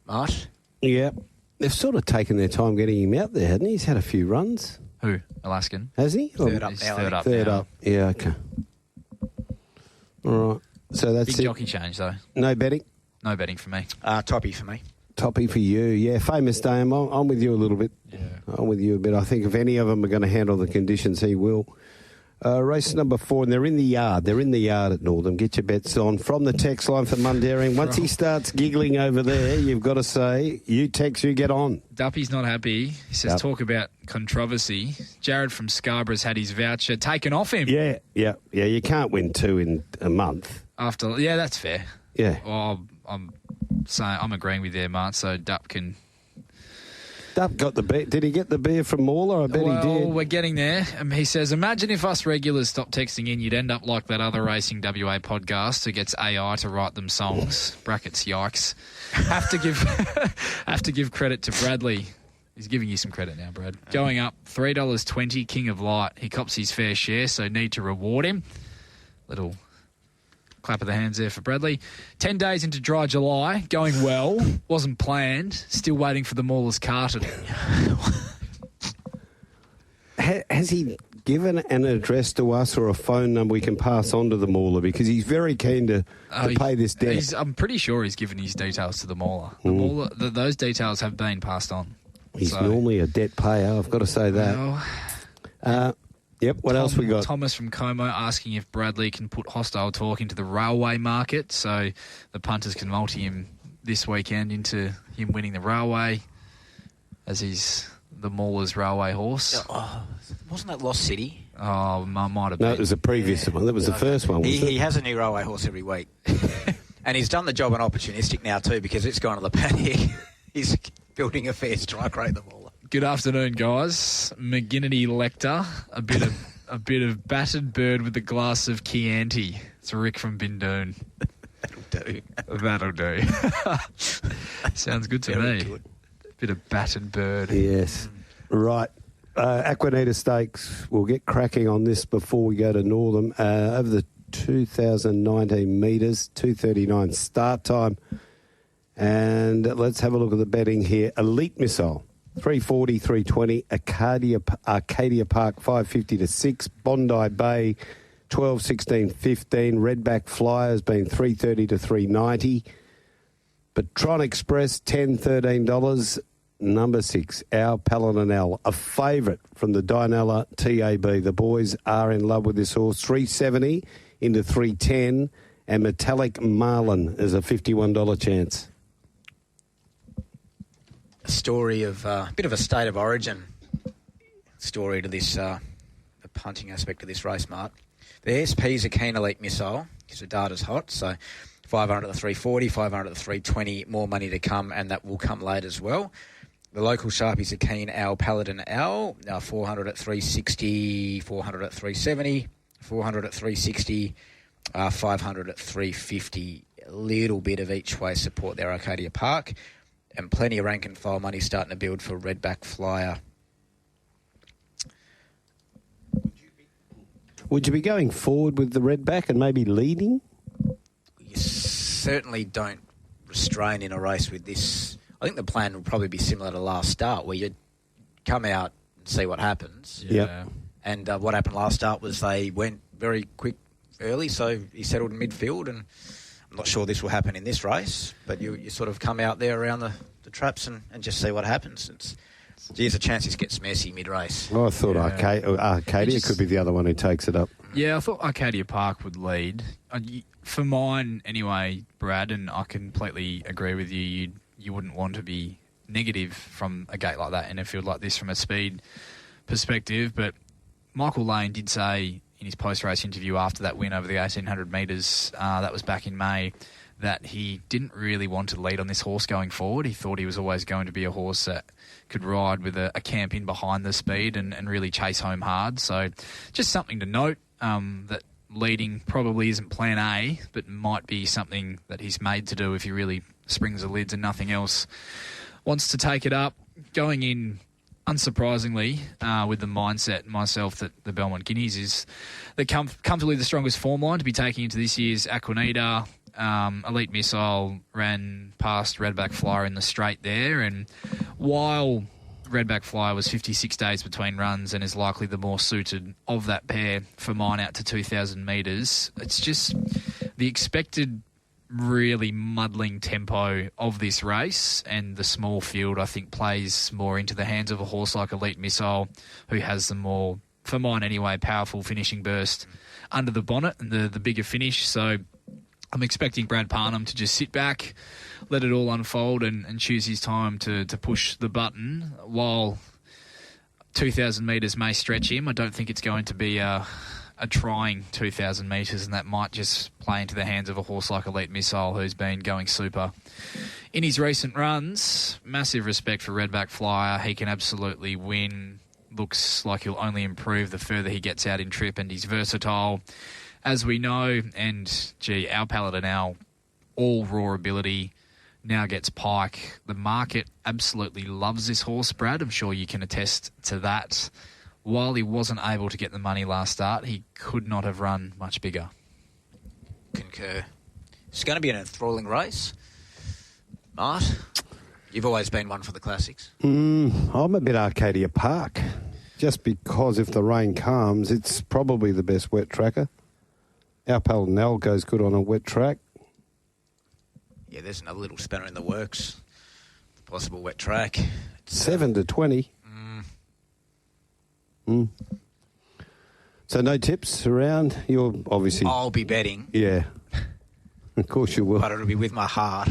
Mart? Yeah. They've sort of taken their time getting him out there, hasn't he? He's had a few runs. Who? Alaskan? Has he? Third up He's now. third up. Yeah, okay. All right. So that's Big it. jockey change, though. No betting? No betting for me. Toppy for me. Toppy for you. Yeah, Famous Dame. I'm with you a little bit. Yeah. I'm with you a bit. I think if any of them are going to handle the conditions, he will. Race number 4, and they're in the yard. They're in the yard at Northam. Get your bets on. From the text line for Mundaring. Once he starts giggling over there, you've got to say, you text, you get on. Duppy's not happy. He says, talk about controversy. Jared from Scarborough's had his voucher taken off him. Yeah. You can't win 2 in a month. Yeah, that's fair. Yeah. Oh, I'm agreeing with you, Mart, so Dupp can... Dupp got the beer. Did he get the beer from Mauler? I bet he did. We're getting there. He says, imagine if us regulars stopped texting in, you'd end up like that other Racing WA podcast who gets AI to write them songs. Brackets, yikes. Have to give credit to Bradley. He's giving you some credit now, Brad. Going up, $3.20, King of Light. He cops his fair share, so need to reward him. Little clap of the hands there for Bradley. 10 days into dry July, going well. Wasn't planned. Still waiting for the Maulers carted. Has he given an address to us or a phone number we can pass on to the Mauler? Because he's very keen to pay this debt. I'm pretty sure he's given his details to the Mauler. The Mauler, those details have been passed on. He's normally a debt payer, I've got to say that. Yep, what else we got? Thomas from Como asking if Bradley can put hostile talk into the railway market so the punters can multi him this weekend into him winning the railway as he's the Maulers railway horse. Wasn't that Lost City? Oh, might have been. No, it was the previous one. That was the first one, wasn't it? He has a new railway horse every week. And he's done the job on opportunistic now too because it's gone to the paddock. He's building a fair strike rate, the Mauler. Good afternoon, guys. McGinnity Lecter, a bit of battered bird with a glass of Chianti. It's Rick from Bindoon. That'll do. Sounds good to me. Good. Bit of battered bird. Yes. Right. Aquanita Stakes. We'll get cracking on this before we go to Northam. Over the 2019 metres, 2:39 start time. And let's have a look at the betting here. Elite Missile. 340, 320, Arcadia Park 550 to 6, Bondi Bay 12, 16, 15, Redback Flyers been 330 to 390, Patron Express $10, $13, number 6, Our Paladin L, a favourite from the Dinella TAB. The boys are in love with this horse, 370 into 310, and Metallic Marlin is a $51 chance. A story of a bit of a state of origin story to this, the punting aspect of this race, Mark. The SP's a keen Elite Missile because the data's hot, so 500 at the 340, 500 at the 320, more money to come, and that will come late as well. The local Sharpies are keen Our Paladin L, 400 at 360, 400 at 370, 400 at 360, 500 at 350. A little bit of each way support there, Arcadia Park. And plenty of rank and file money starting to build for Redback Flyer. Would you be going forward with the Redback and maybe leading? You certainly don't restrain in a race with this. I think the plan will probably be similar to last start, where you come out and see what happens. Yeah. And what happened last start was they went very quick early, so he settled in midfield, and I'm not sure this will happen in this race, but you sort of come out there around the traps and just see what happens. There's a chance this gets messy mid-race. Oh, I thought Arcadia could be the other one who takes it up. Yeah, I thought Arcadia Park would lead. For mine, anyway, Brad, and I completely agree with you, you wouldn't want to be negative from a gate like that in a field like this from a speed perspective, but Michael Lane did say in his post-race interview after that win over the 1,800 metres, that was back in May, that he didn't really want to lead on this horse going forward. He thought he was always going to be a horse that could ride with a camp in behind the speed and really chase home hard. So just something to note, that leading probably isn't plan A, but might be something that he's made to do if he really springs the lids and nothing else. Wants to take it up. Going in, unsurprisingly, with the mindset myself that the Belmont Guineas is comfortably the strongest form line to be taking into this year's Aquanita. Elite Missile ran past Redback Flyer in the straight there, and while Redback Flyer was 56 days between runs and is likely the more suited of that pair for mine out to 2,000 metres, it's just the expected really muddling tempo of this race, and the small field I think plays more into the hands of a horse like Elite Missile, who has the more, for mine anyway, powerful finishing burst under the bonnet and the bigger finish. So I'm expecting Brad Parnham to just sit back, let it all unfold and choose his time to push the button. While 2,000 metres may stretch him, I don't think it's going to be a trying 2,000 metres, and that might just play into the hands of a horse like Elite Missile, who's been going super in his recent runs. Massive respect for Redback Flyer. He can absolutely win. Looks like he'll only improve the further he gets out in trip, and he's versatile, as we know. And, our Paladin now, all raw ability, now gets Pike. The market absolutely loves this horse, Brad. I'm sure you can attest to that. While he wasn't able to get the money last start, he could not have run much bigger. Concur. It's going to be an enthralling race. Mart, you've always been one for the classics. I'm a bit Arcadia Park, just because if the rain calms, it's probably the best wet tracker. Our Paladin goes good on a wet track. Yeah, there's another little spanner in the works. The possible wet track. 7-20. So no tips around? You're obviously... I'll be betting. Yeah. Of course you will. But it'll be with my heart.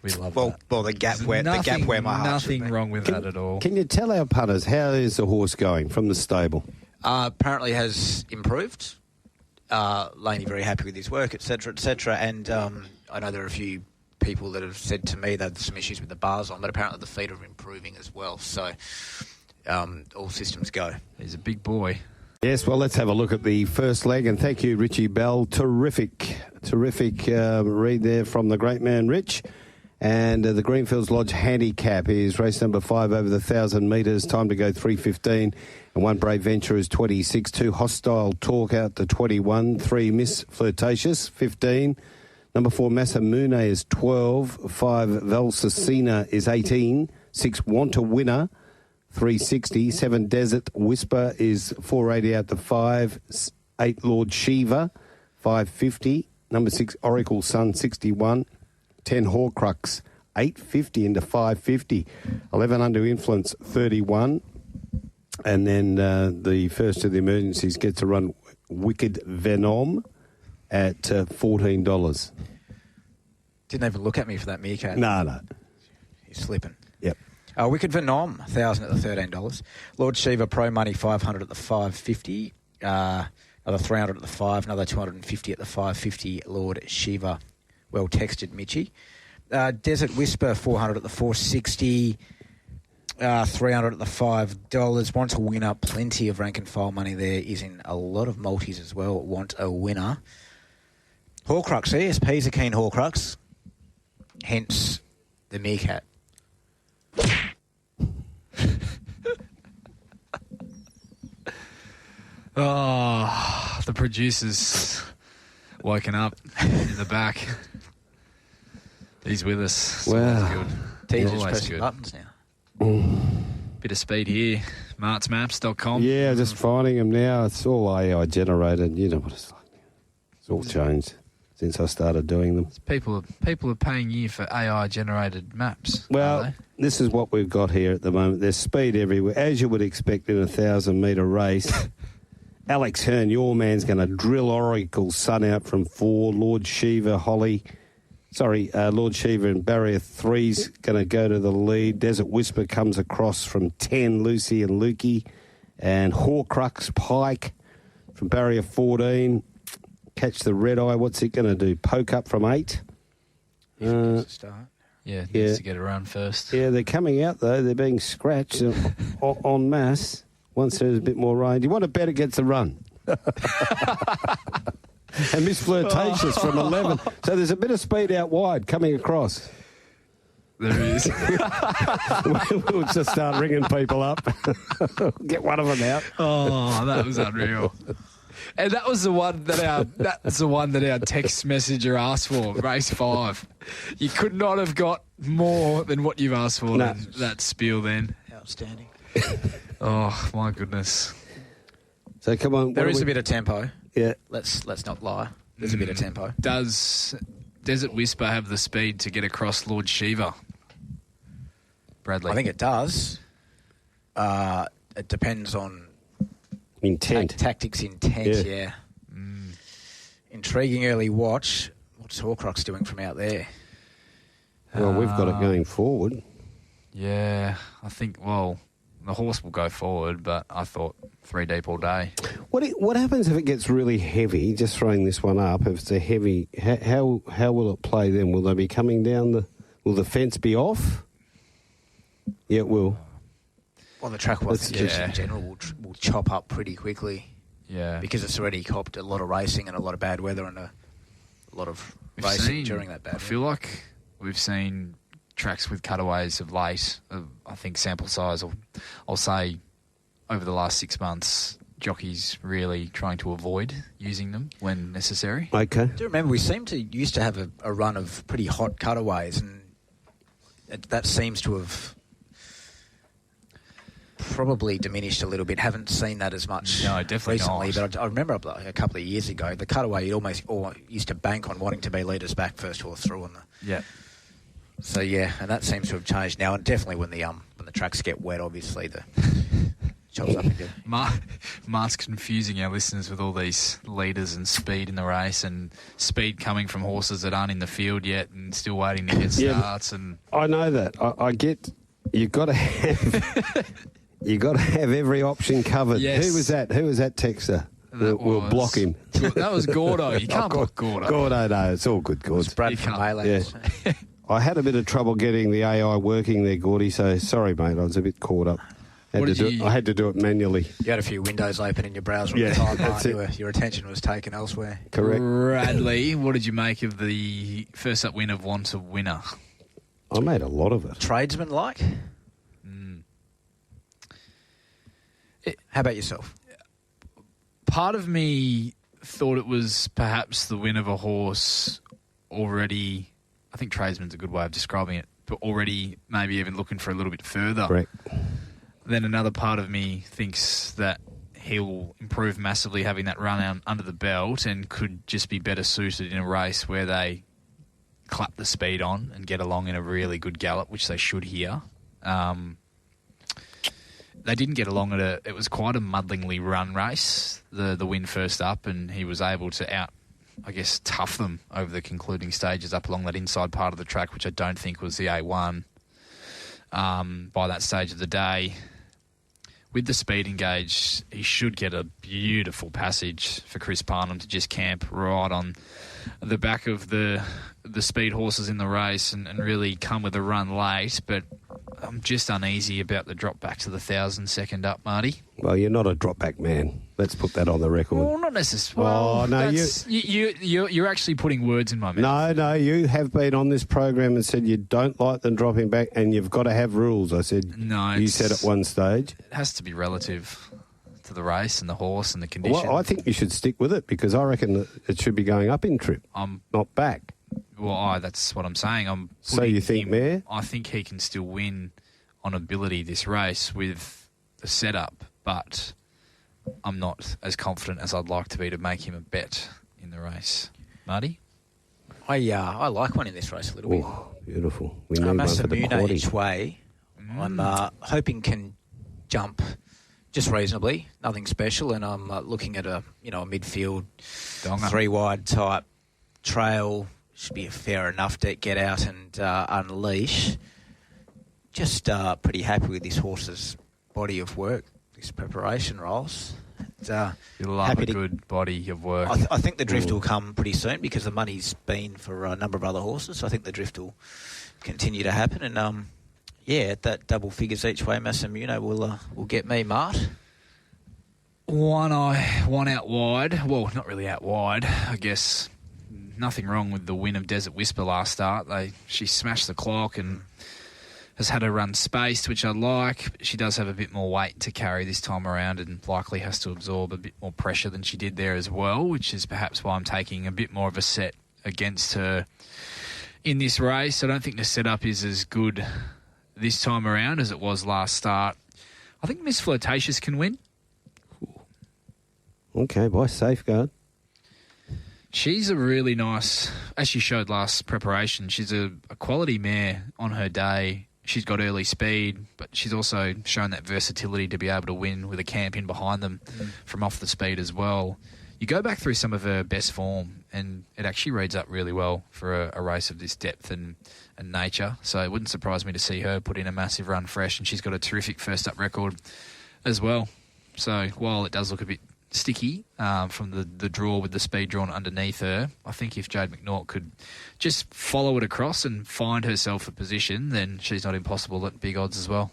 We love that. Well, the gap where my heart Nothing wrong with that at all. Can you tell our punters, how is the horse going from the stable? Apparently has improved. Laney very happy with his work, etc., etc. And I know there are a few people that have said to me that there's some issues with the bars on, but apparently the feet are improving as well. So all systems go. He's a big boy. Yes, well, let's have a look at the first leg. And thank you, Richie Bell. Terrific read there from the great man, Rich. And the Greenfields Lodge handicap is race number 5 over the 1,000 metres. Time to go 3:15. And One Brave Venture is 26. 2 Hostile Talk out to 21. 3 Miss Flirtatious, 15. Number 4 Massamune is 12. 5 Valsacina is 18. 6 Want a Winner, 360. 7 Desert Whisper is 480 out to 5. 8 Lord Shiva, 550. Number 6 Oracle Sun, 61. 10 Horcrux, 850 into 550. 11 Under Influence, 31. And then the first of the emergencies gets to run Wicked Venom at $14. Didn't even look at me for that meerkat. No. He's slipping. Yep. Wicked Venom, 1,000 at the $13. Lord Shiva Pro Money, 500 at the 550. Another 300 at the 5. Another 250 at the 550. Lord Shiva. Well textured, Mitchie. Desert Whisper, 400 at the 460. 300 at the $5. Want a Winner, plenty of rank and file money there. Is in a lot of multis as well. Want a Winner. Horcrux, ESP's a keen Horcrux. Hence the meerkat. Oh, the producer's woken up in the back. He's with us. It's Wow. always good. Teams just Always pressing good. buttons now. Bit of speed here. martsmaps.com. Yeah, just finding them now. It's all AI generated. You know what it's like. It's all changed since I started doing them. People are paying you for AI generated maps. Well, are this is what we've got here at the moment. There's speed everywhere, as you would expect in a 1,000-metre race. Alex Hearn, your man's going to drill Oracle's Sun out from 4. Lord Shiva and Barrier 3's going to go to the lead. Desert Whisper comes across from 10, Lucy and Lukey. And Horcrux Pike from Barrier 14. Catch the Red Eye. What's it going to do? Poke up from 8. Start. Yeah, needs to get a run first. Yeah, they're coming out, though. They're being scratched en masse once there's a bit more rain. Do you want to bet it gets a run? And Miss Flirtatious from 11. So there's a bit of speed out wide coming across. There is. We'll just start ringing people up. Get one of them out. Oh, that was unreal. And that was the one that our text messenger asked for, race 5. You could not have got more than what you've asked for. No. In that spiel then. Outstanding. Oh my goodness. So come on. There is a bit of tempo. Yeah. Let's not lie. There's a bit of tempo. Does Desert Whisper have the speed to get across Lord Shiva? Bradley. I think it does. It depends on Intent. tactics intent, yeah. Intriguing early watch. What's Horcrux doing from out there? Well, we've got it going forward. Yeah, I think, well, the horse will go forward, but I thought 3 deep all day. What happens if it gets really heavy? Just throwing this one up. If it's a heavy, how will it play then? Will they be coming down will the fence be off? Yeah, it will. Well, the track Let's just just- in general will chop up pretty quickly Yeah. because it's already copped a lot of racing and a lot of bad weather and a lot of We've racing seen- during that bad I feel like we've seen tracks with cutaways of late. I think sample size, I'll say over the last 6 months, jockeys really trying to avoid using them when necessary. Okay. I do remember we used to have a run of pretty hot cutaways, and that seems to have probably diminished a little bit. Haven't seen that as much No, definitely recently, not. but I remember like a couple of years ago, the cutaway you almost used to bank on wanting to be leaders back first horse through on the. Yeah. So yeah, and that seems to have changed now, and definitely when the tracks get wet, obviously the chops up again. Mark's confusing our listeners with all these leaders and speed in the race and speed coming from horses that aren't in the field yet and still waiting to get Yeah, starts. And I know that. I get. You've got to have. You got to have every option covered. Yes. Who was that texter? We'll block him. That was Gordo. You can't block Gordo. Gordo, no, it's all good, Gord. Brad You from can't- Mayland. Yeah. I had a bit of trouble getting the AI working there, Gordy, so sorry, mate. I was a bit caught up. I had to do it manually. You had a few windows open in your browser Yeah, at the time, that's Mark. it. Your attention was taken elsewhere. Correct. Bradley, what did you make of the first up win of Want a Winner? I made a lot of it. Tradesman like? How about yourself? Part of me thought it was perhaps the win of a horse already. I think tradesman's a good way of describing it, but already maybe even looking for a little bit further. Correct. Then another part of me thinks that he'll improve massively having that run under the belt and could just be better suited in a race where they clap the speed on and get along in a really good gallop, which they should here. They didn't get along it was quite a muddlingly run race, the win first up, and he was able to tough them over the concluding stages up along that inside part of the track, which I don't think was the A1 by that stage of the day. With the speed engaged, he should get a beautiful passage for Chris Parnham to just camp right on the back of the speed horses in the race and really come with a run late, but I'm just uneasy about the drop back to the 1,000 second up, Marty. Well, you're not a drop back man. Let's put that on the record. Well, not necessarily. no, you're actually putting words in my mouth. No, you have been on this program and said you don't like them dropping back and you've got to have rules. I said, No, you said at one stage. It has to be relative to for the race and the horse and the condition. Well, I think you should stick with it because I reckon that it should be going up in trip, not back. Well, that's what I'm saying. So you think, Mayor? I think he can still win on ability this race with the setup, but I'm not as confident as I'd like to be to make him a bet in the race. Marty? I like one in this race a little bit. Oh, beautiful. We need one for the Masamuna quaddy. each way. I'm hoping can jump just reasonably, nothing special, and I'm looking at a midfield Donga. 3-wide type trail. Should be a fair enough to get out and unleash. Just pretty happy with this horse's body of work, this preparation, Rolls. You'll love a good body of work. I think the drift will come pretty soon because the money's been for a number of other horses. So I think the drift will continue to happen. And, at that double figures each way, Masamuna will get me, Mart. One out wide. Well, not really out wide. I guess nothing wrong with the win of Desert Whisper last start. She smashed the clock and has had her run spaced, which I like. She does have a bit more weight to carry this time around and likely has to absorb a bit more pressure than she did there as well, which is perhaps why I'm taking a bit more of a set against her in this race. I don't think the setup is as good this time around as it was last start. I think Miss Flirtatious can win. Okay, by Safeguard. She's a really nice, as she showed last preparation, she's a quality mare on her day. She's got early speed, but she's also shown that versatility to be able to win with a camp in behind them from off the speed as well. You go back through some of her best form, and it actually reads up really well for a race of this depth and nature. So it wouldn't surprise me to see her put in a massive run fresh, and she's got a terrific first-up record as well. So while it does look a bit sticky from the draw with the speed drawn underneath her, I think if Jade McNaught could just follow it across and find herself a position, then she's not impossible at big odds as well.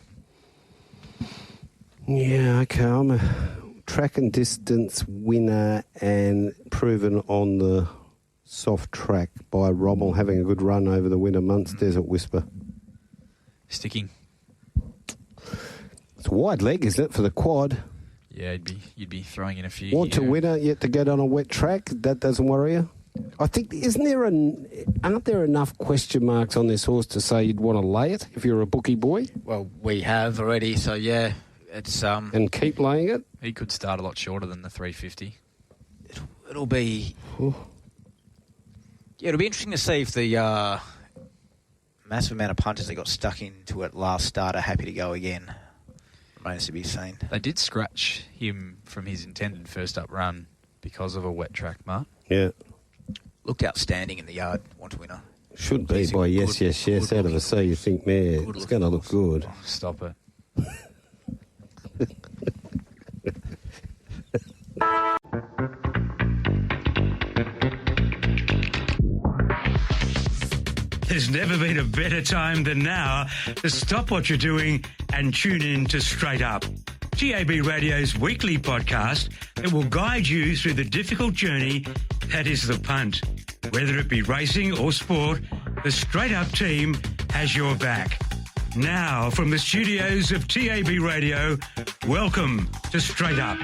Yeah, okay. I'm a track and distance winner and proven on the soft track by Rommel, having a good run over the winter months. Desert Whisper. Sticking. It's a wide leg, isn't it, for the quad? Yeah, you'd be throwing in a few. Want to winner yet to get on a wet track? That doesn't worry you? I think, aren't there enough question marks on this horse to say you'd want to lay it if you're a bookie boy? Well, we have already, so yeah, it's and keep laying it. He could start a lot shorter than the 350. It'll be. Yeah, it'll be interesting to see if the massive amount of punters that got stuck into it last start are happy to go again. Remains to be seen. They did scratch him from his intended first-up run because of a wet track, Mark. Yeah. Looked outstanding in the yard, want to winner. Should be by yes, out of a C. You think, man, it's going to look good. Oh, stop it. There's never been a better time than now to stop what you're doing and tune in to Straight Up, TAB Radio's weekly podcast that will guide you through the difficult journey that is the punt. Whether it be racing or sport, the Straight Up team has your back. Now, from the studios of TAB Radio, welcome to Straight Up.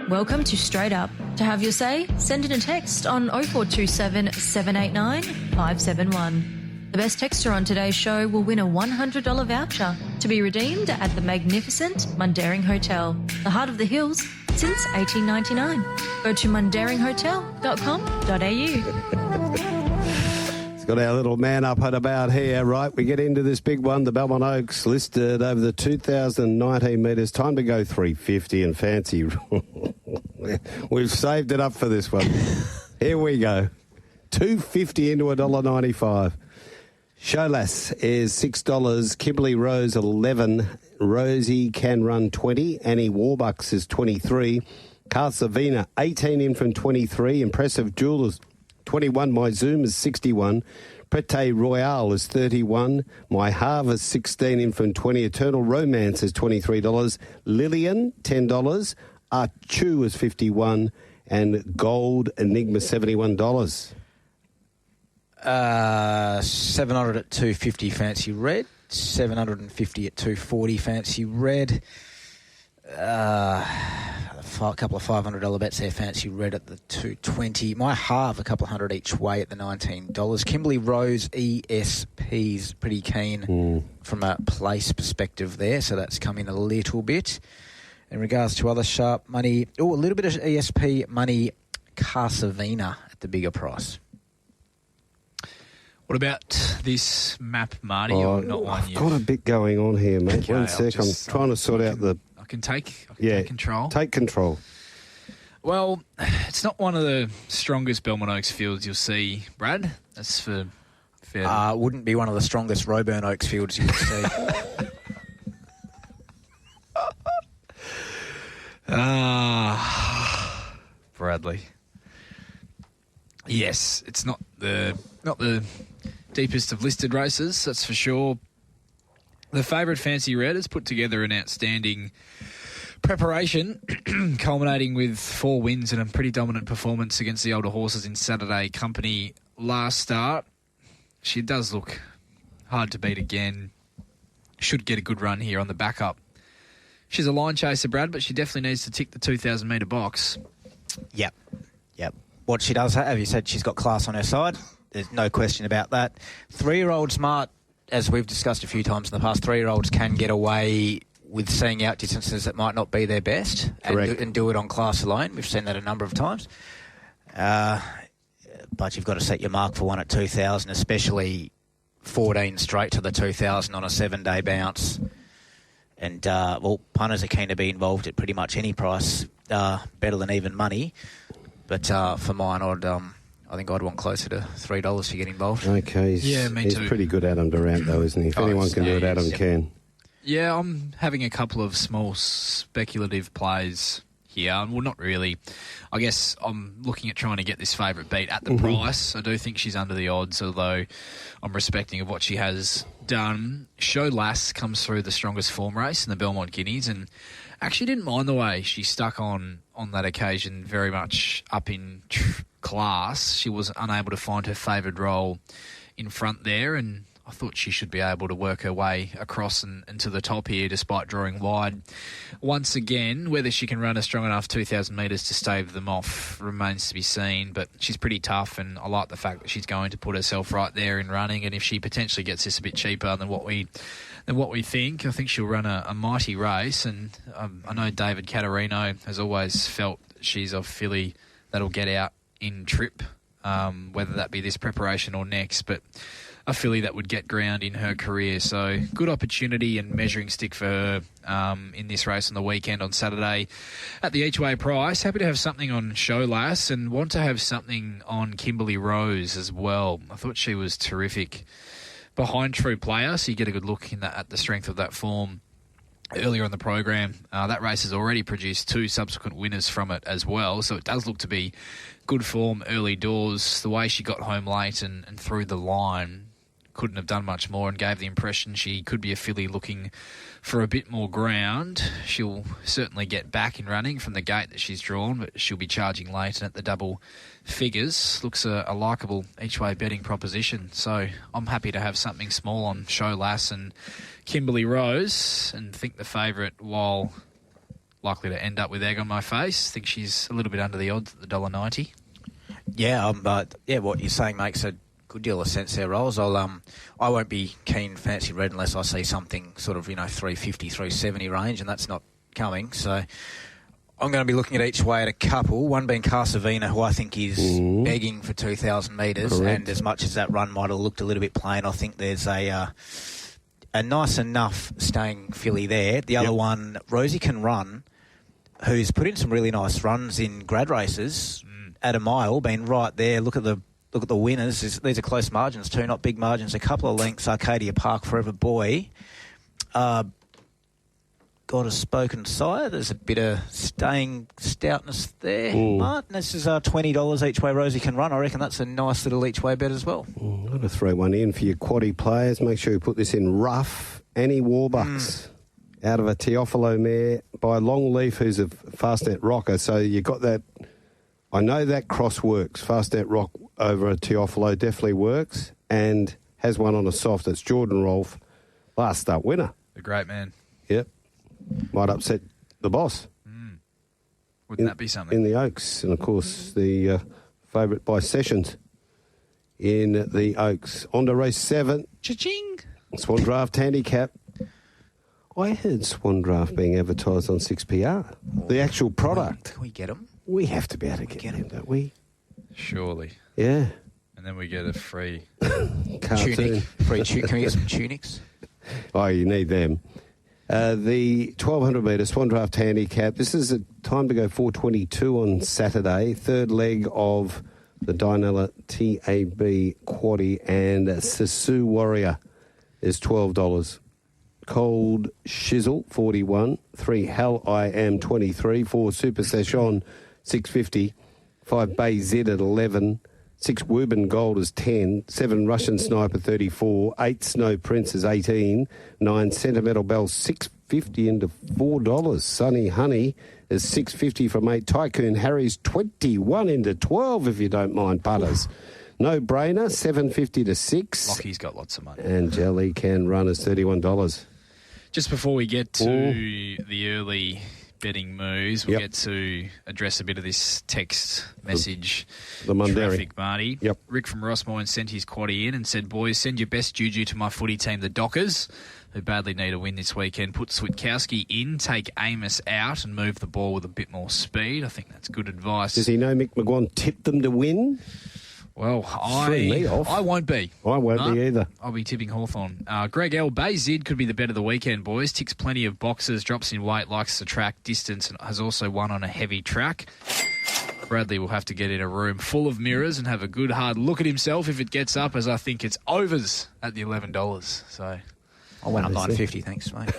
Welcome to Straight Up. To have your say, send in a text on 0427 789 571. The best texter on today's show will win a $100 voucher to be redeemed at the magnificent Mundaring Hotel, the heart of the hills since 1899. Go to mundaringhotel.com.au. It's got our little man up and about here, right? We get into this big one, the Belmont Oaks, listed over the 2019 metres. Time to go 350 and fancy. We've saved it up for this one. Here we go. 250 into $1.95. Showlass is $6. Kimberly Rose, 11. Rosie Can Run, 20. Annie Warbucks is 23. Carsavina, 18 in from 23. Impressive Jewelers, 21. My Zoom is 61. Prete Royale is 31. My Harvest, 16 in from 20. Eternal Romance is $23. Lillian, $10. Archu is 51. And Gold Enigma, $71. 700 at 250 fancy red, 750 at 240 fancy red. The a couple of $500 bets there. Fancy Red at the 220. My halve, a couple of hundred each way at the $19. Kimberley Rose ESP's pretty keen from a place perspective there, so that's come in a little bit. In regards to other sharp money, a little bit of ESP money, Carsavina at the bigger price. What about this map, Marty? Or not one I've got a bit going on here, mate. Okay, One sec. I'm trying to sort out the... I can take control. Take control. Well, it's not one of the strongest Belmont Oaks fields you'll see, Brad. That's for fair. Wouldn't be one of the strongest Roburn Oaks fields you would see. Bradley. Yes, it's not the deepest of listed races, that's for sure. The favourite Fancy Red has put together an outstanding preparation, culminating with 4 wins and a pretty dominant performance against the older horses in Saturday Company last start. She does look hard to beat again. Should get a good run here on the backup. She's a line chaser, Brad, but she definitely needs to tick the 2,000 metre box. Yep. What she does have, you said, she's got class on her side. There's no question about that. 3-year-old Smart, as we've discussed a few times in the past, 3-year-olds can get away with seeing out distances that might not be their best and do it on class alone. We've seen that a number of times. But you've got to set your mark for one at 2,000, especially 14 straight to the 2,000 on a 7-day bounce. And, punters are keen to be involved at pretty much any price, better than even money. But for mine, I think I'd want closer to $3 to get involved. Okay. Me he's too. pretty good, Adam Durant, though, isn't he? If anyone can do it, Adam can. Yeah, I'm having a couple of small speculative plays here. Well, not really. I guess I'm looking at trying to get this favourite beat at the price. I do think she's under the odds, although I'm respecting of what she has done. Show Lass comes through the strongest form race in the Belmont Guineas and actually didn't mind the way she stuck on that occasion, very much up in class. She was unable to find her favoured role in front there, and I thought she should be able to work her way across and to the top here despite drawing wide. Once again, whether she can run a strong enough 2,000 metres to stave them off remains to be seen, but she's pretty tough, and I like the fact that she's going to put herself right there in running, and if she potentially gets this a bit cheaper than what we think, I think she'll run a mighty race. And I know David Caterino has always felt she's a filly that'll get out in trip, whether that be this preparation or next, but a filly that would get ground in her career. So good opportunity and measuring stick for her in this race on the weekend on Saturday at the each way price. Happy to have something on Show Lass and want to have something on Kimberley Rose as well. I thought she was terrific behind True Player, so you get a good look at the strength of that form earlier on the program. That race has already produced 2 subsequent winners from it as well, so it does look to be good form early doors. The way she got home late and through the line, couldn't have done much more and gave the impression she could be a filly looking for a bit more ground. She'll certainly get back in running from the gate that she's drawn, but she'll be charging late and at the double figures. Looks a likeable each-way betting proposition. So I'm happy to have something small on Show Lass and Kimberley Rose, and think the favourite, while likely to end up with egg on my face, think she's a little bit under the odds at the $1.90. Yeah, what you're saying makes a good deal of sense there, Rolls. I won't be keen Fancy Red unless I see something sort of, 350, 370 range, and that's not coming. So I'm going to be looking at each way at a couple, one being Carsavina, who I think is begging for 2,000 metres, and as much as that run might have looked a little bit plain, I think there's a nice enough staying filly there. The other one, Rosie Can Run, who's put in some really nice runs in grad races at a mile, been right there. Look at the winners. These are close margins too, not big margins. A couple of lengths. Arcadia Park, Forever Boy. Got a Spoken Sire. There's a bit of staying stoutness there. Martin, this is $20 each way Rosie Can Run. I reckon that's a nice little each way bet as well. I'm going to throw one in for your quaddie players. Make sure you put this in rough. Annie Warbucks out of a Teofilo mare by Longleaf, who's a Fastnet rocker. So you got that. I know that cross works. Fastnet rock over a Teofilo definitely works, and has one on a soft. It's Jordan Rolfe, last start winner. The great man. Yep. Might upset the boss. Wouldn't that be something? In the Oaks. And, of course, the favourite by Sessions in the Oaks. On to race 7. Cha-ching! Swan Draft Handicap. I heard Swan Draft being advertised on 6PR. The actual product. Can we get them? We have to be able to get them, don't we? Surely. Yeah. And then we get a free... Cartoon. Tunic. Free tunic. Can we get some tunics? Oh, you need them. The 1,200 metre Swan Draft Handicap. This is a time to go 4:22 on Saturday. Third leg of the Dinella TAB Quaddie, and Sisu Warrior is $12. Cold Shizzle, 41. 3 Hell I Am, 23. 4 Super Session, 650. 5 Bay Z at 11. 6 Wooburn Gold is 10. 7 Russian Sniper, 34. 8 Snow Prince is 18. 9 Sentimental Bell, 650 into $4. Sunny Honey is 650 from 8. Tycoon Harry's 21 into 12, if you don't mind putters. No Brainer, 750 to 6. Lockie's got lots of money. And Jelly Can Run is $31. Just before we get to the early betting moves, we'll get to address a bit of this text message. The Bunbury. Traffic, Marty. Yep. Rick from Rossmoyne sent his quaddie in and said, boys, send your best juju to my footy team, the Dockers, who badly need a win this weekend. Put Switkowski in, take Amos out and move the ball with a bit more speed. I think that's good advice. Does he know Mick McGuan tipped them to win? Well, Threw me off. I won't be. I won't be either. I'll be tipping Hawthorn. Greg L. Bayzid could be the bet of the weekend, boys. Ticks plenty of boxes, drops in weight, likes the track, distance, and has also won on a heavy track. Bradley will have to get in a room full of mirrors and have a good hard look at himself if it gets up, as I think it's overs at the $11. So I went up 950, thanks, mate.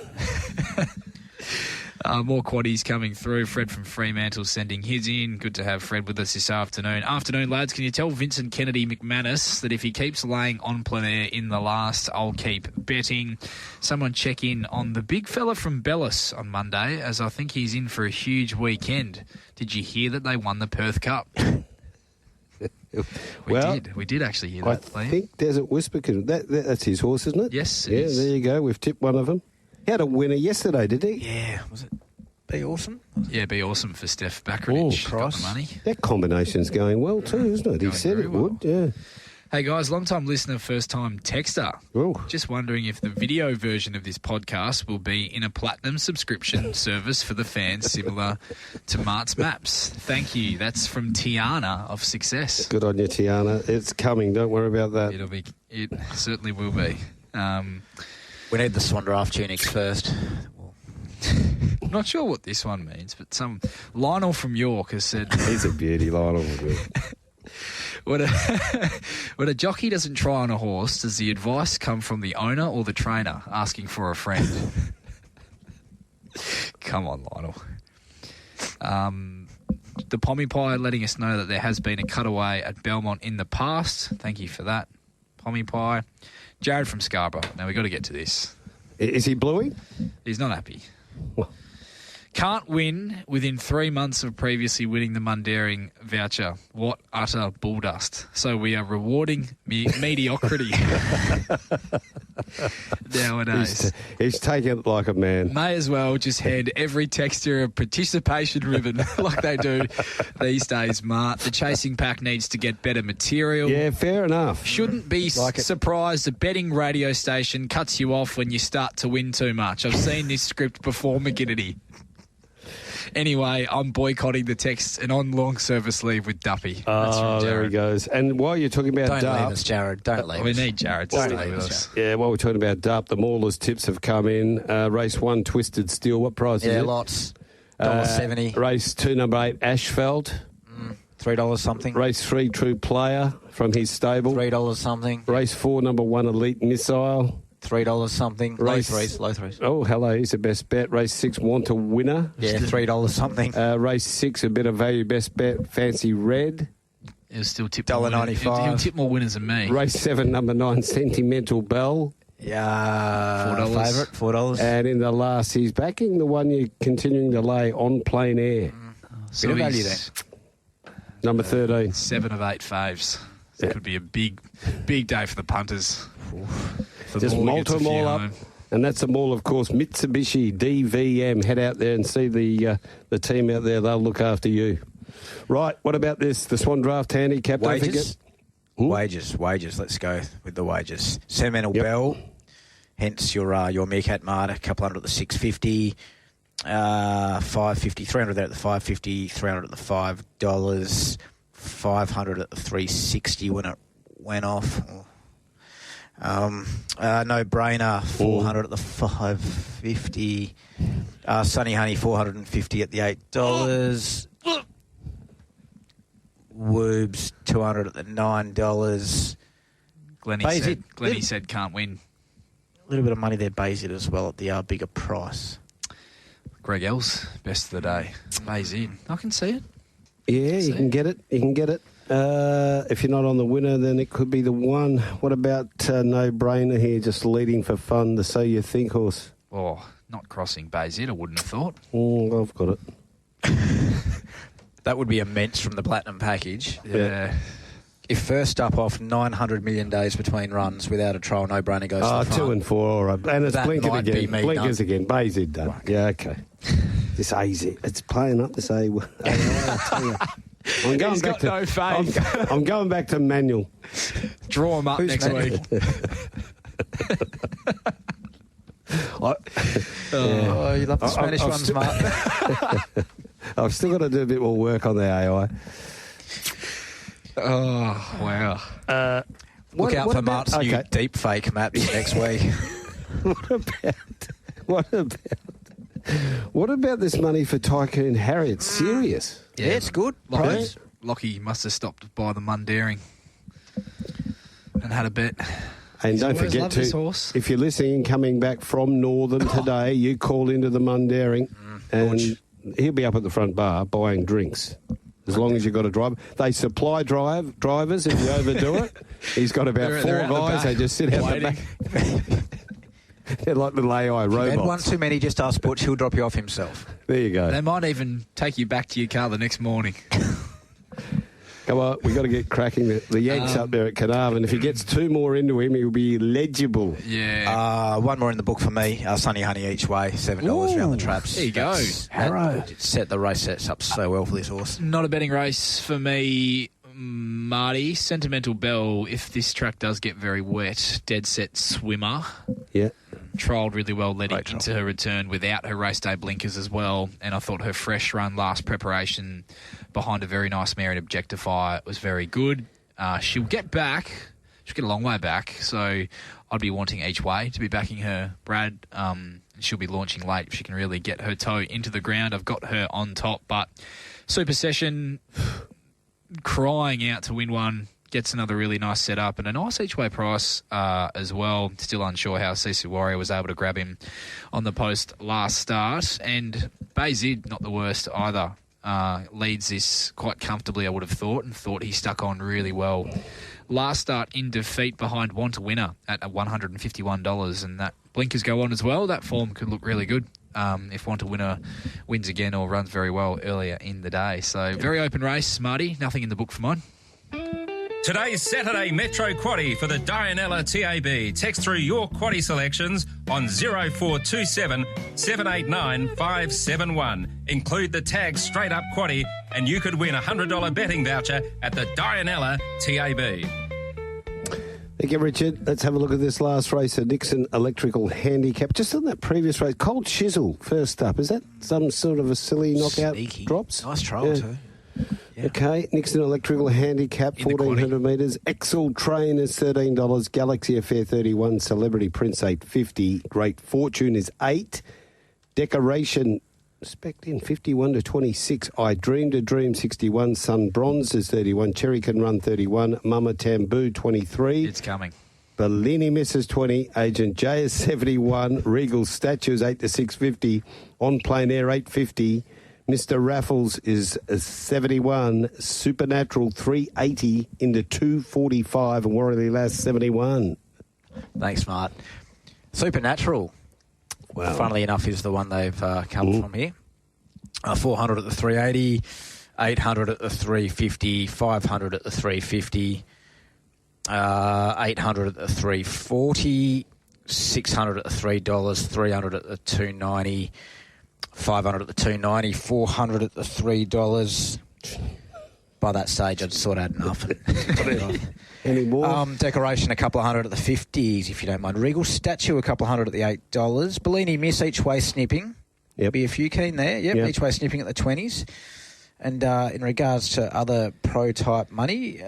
More quaddies coming through. Fred from Fremantle sending his in. Good to have Fred with us this afternoon. Afternoon, lads. Can you tell Vincent Kennedy McManus that if he keeps laying on plein air in the last, I'll keep betting? Someone check in on the big fella from Bellis on Monday, as I think he's in for a huge weekend. Did you hear that they won the Perth Cup? We did actually hear that. I think Desert Whisper, that's his horse, isn't it? Yes, it is. There you go. We've tipped one of them. He had a winner yesterday, did he? Yeah, was it Be Awesome? Yeah, Be Awesome for Steph Backridge. Got the money. That combination's going well too, isn't it? He said it would, yeah. Hey guys, long-time listener, first-time texter. Ooh. Just wondering if the video version of this podcast will be in a platinum subscription service for the fans, similar to Mart's Maps. Thank you. That's from Tiana of Success. Good on you, Tiana. It's coming. Don't worry about that. It certainly will be. We need the Swan Draft tunics first. I'm not sure what this one means, but some Lionel from York has said... He's a beauty, Lionel. When a jockey doesn't try on a horse, does the advice come from the owner or the trainer asking for a friend? Come on, Lionel. The Pommy Pie letting us know that there has been a cutaway at Belmont in the past. Thank you for that, Pommy Pie. Jared from Scarborough. Now, we've got to get to this. Is he bluey? He's not happy. Well. Can't win within 3 months of previously winning the Mundaring voucher. What utter bulldust. So we are rewarding mediocrity nowadays. He's taking it like a man. May as well just hand every texter a participation ribbon like they do these days, Mart. The chasing pack needs to get better material. Yeah, fair enough. Shouldn't be surprised a betting radio station cuts you off when you start to win too much. I've seen this script before, McGinnity. Anyway, I'm boycotting the texts and on long service leave with Duppy. That's from Jared. There he goes. And while you're talking about Don't Dup... leave us, Jared. Don't leave us. We need Jared to stay with us. Yeah, while we're talking about Dup, the Maulers tips have come in. Race 1, Twisted Steel. What price is it? Yeah, lots. $1.70. Race 2, number 8, Ashfeld. $3 something. Race 3, True Player from his stable. $3 something. Race 4, number 1, Elite Missile. $3 something. Low threes. Oh, hello. He's the best bet. Race 6, Want a Winner. Yeah, $3 something. Race 6, a bit of value best bet, Fancy Red. He'll still tip $1.95. He'll tip more winners than me. Race 7, number 9, Sentimental Bell. Yeah. $4. Favourite, $4. And in the last, he's backing the one you're continuing to lay on Plain Air. So Bit of value he's there. Number 13. 7 of 8 faves. So it could be a big day for the punters. Just malt them all up And that's them all, of course, Mitsubishi DVM. Head out there and see the team out there. They'll look after you. Right, what about this? The Swan Draft handicap. Wages? Wages. Let's go with the wages. Sentimental Bell, hence your Meerkat Mart, a couple hundred at the 650, 550, 300 there at the 550, 300 at the $5, 500 at the 360 when it went off. No brainer, 400 at the 550. Sunny Honey, 450 at the $8. Woobs, 200 at the $9. Glennie said can't win. A little bit of money there, Bayzid as well at the bigger price. Greg Ells, best of the day. Bayzid. I can see it. Yeah, you can get it. If you're not on the winner, then it could be the one. What about No Brainer here, just leading for fun, the So You Think horse? Oh, not crossing Bayzid, I wouldn't have thought. I've got it. That would be immense from the Platinum package. Yeah. If first up off 900 million days between runs without a trial, No Brainer goes to the front. 2 and 4, all right. And it's That blinking might again. be me Blinkers done. again. Bayzid done. Right. Yeah, okay. This AZ. It's playing up this A. I tell you. I'm going He's back got to, no faith. I'm going back to manual. Draw him up next week. Oh, you love the Spanish ones, Mark. I've still got to do a bit more work on the AI. Oh, wow. Look out for Mark's new deep fake maps next week. What about this money for Tycoon Harriet? Serious? Yeah, it's good. Lockie must have stopped by the Mundaring and had a bet. And don't always forget loved this horse. if you're listening, coming back from Northern today, you call into the Mundaring and he'll be up at the front bar buying drinks. As long as you've got a driver. They supply drivers if you overdo it. He's got about They're four out the guys. back, They just sit out the waiting. back. They're like little AI If you had one robots. too many, just ask Butch. He'll drop you off himself. There you go. They might even take you back to your car the next morning. Come on, we've got to get cracking. The Yanks up there at Carnarvon. If he gets 2 more into him, he'll be legible. Yeah. One more in the book for me. Sunny Honey each way, $7 around the traps. There you go. Harrow. Set the race sets up so well for this horse. Not a betting race for me, Marty. Sentimental Bell, if this track does get very wet, dead set swimmer. Yeah. Trialled really well leading Great trial. into her return without her race day blinkers as well. And I thought her fresh run last preparation behind a very nice mare in Objectify was very good. She'll get back. She'll get a long way back. So I'd be wanting each way to be backing her, Brad. She'll be launching late if she can really get her toe into the ground. I've got her on top. But Super Session crying out to win one. Gets another really nice setup and a nice each-way price as well. Still unsure how CC Warrior was able to grab him on the post last start. And Bayzid, not the worst either. Leads this quite comfortably, I would have thought, and thought he stuck on really well. Last start in defeat behind Want a Winner at $151, and that blinkers go on as well. That form could look really good if Want a Winner wins again or runs very well earlier in the day. So very open race, Marty. Nothing in the book for mine. Today's Saturday Metro Quaddie for the Dianella TAB. Text through your Quaddie selections on 0427 789 571. Include the tag Straight Up Quaddie and you could win a $100 betting voucher at the Dianella TAB. Thank you, Richard. Let's have a look at this last race, a Nixon Electrical Handicap. Just on that previous race, Cold Chisel first up. Is that some sort of a silly knockout Sneaky. drops? Nice trial too. Yeah. Okay, Nixon Electrical Handicap, In the 1,400 metres. Excel Train is $13. Galaxy Affair 31. Celebrity Prince 850. Great Fortune is 8. Decoration spec'd in 51 to 26. I Dreamed a Dream 61. Sun Bronze is 31. Cherry Can Run 31. Mama Tamboo 23. It's coming. Bellini misses 20. Agent J is 71. Regal Statues 8 to 650. On Plain Air 850. Mr. Raffles is 71. Supernatural 380 into 245. And Warrior Lass 71. Thanks, Mart. Supernatural, funnily enough, is the one they've come from here. 400 at the 380, 800 at the 350, 500 at the 350, 800 at the 340. $600 at the $3, $300 at the $2.90, $500 at the $2.90, $400 at the $3. By that stage, I'd sort of had enough. Any more? Decoration, a couple of hundred at the 50s, if you don't mind. Regal statue, a couple of hundred at the $8. Bellini miss each way snipping. Yep. Be a few keen there. Yep. Each way snipping at the 20s. And in regards to other pro-type money,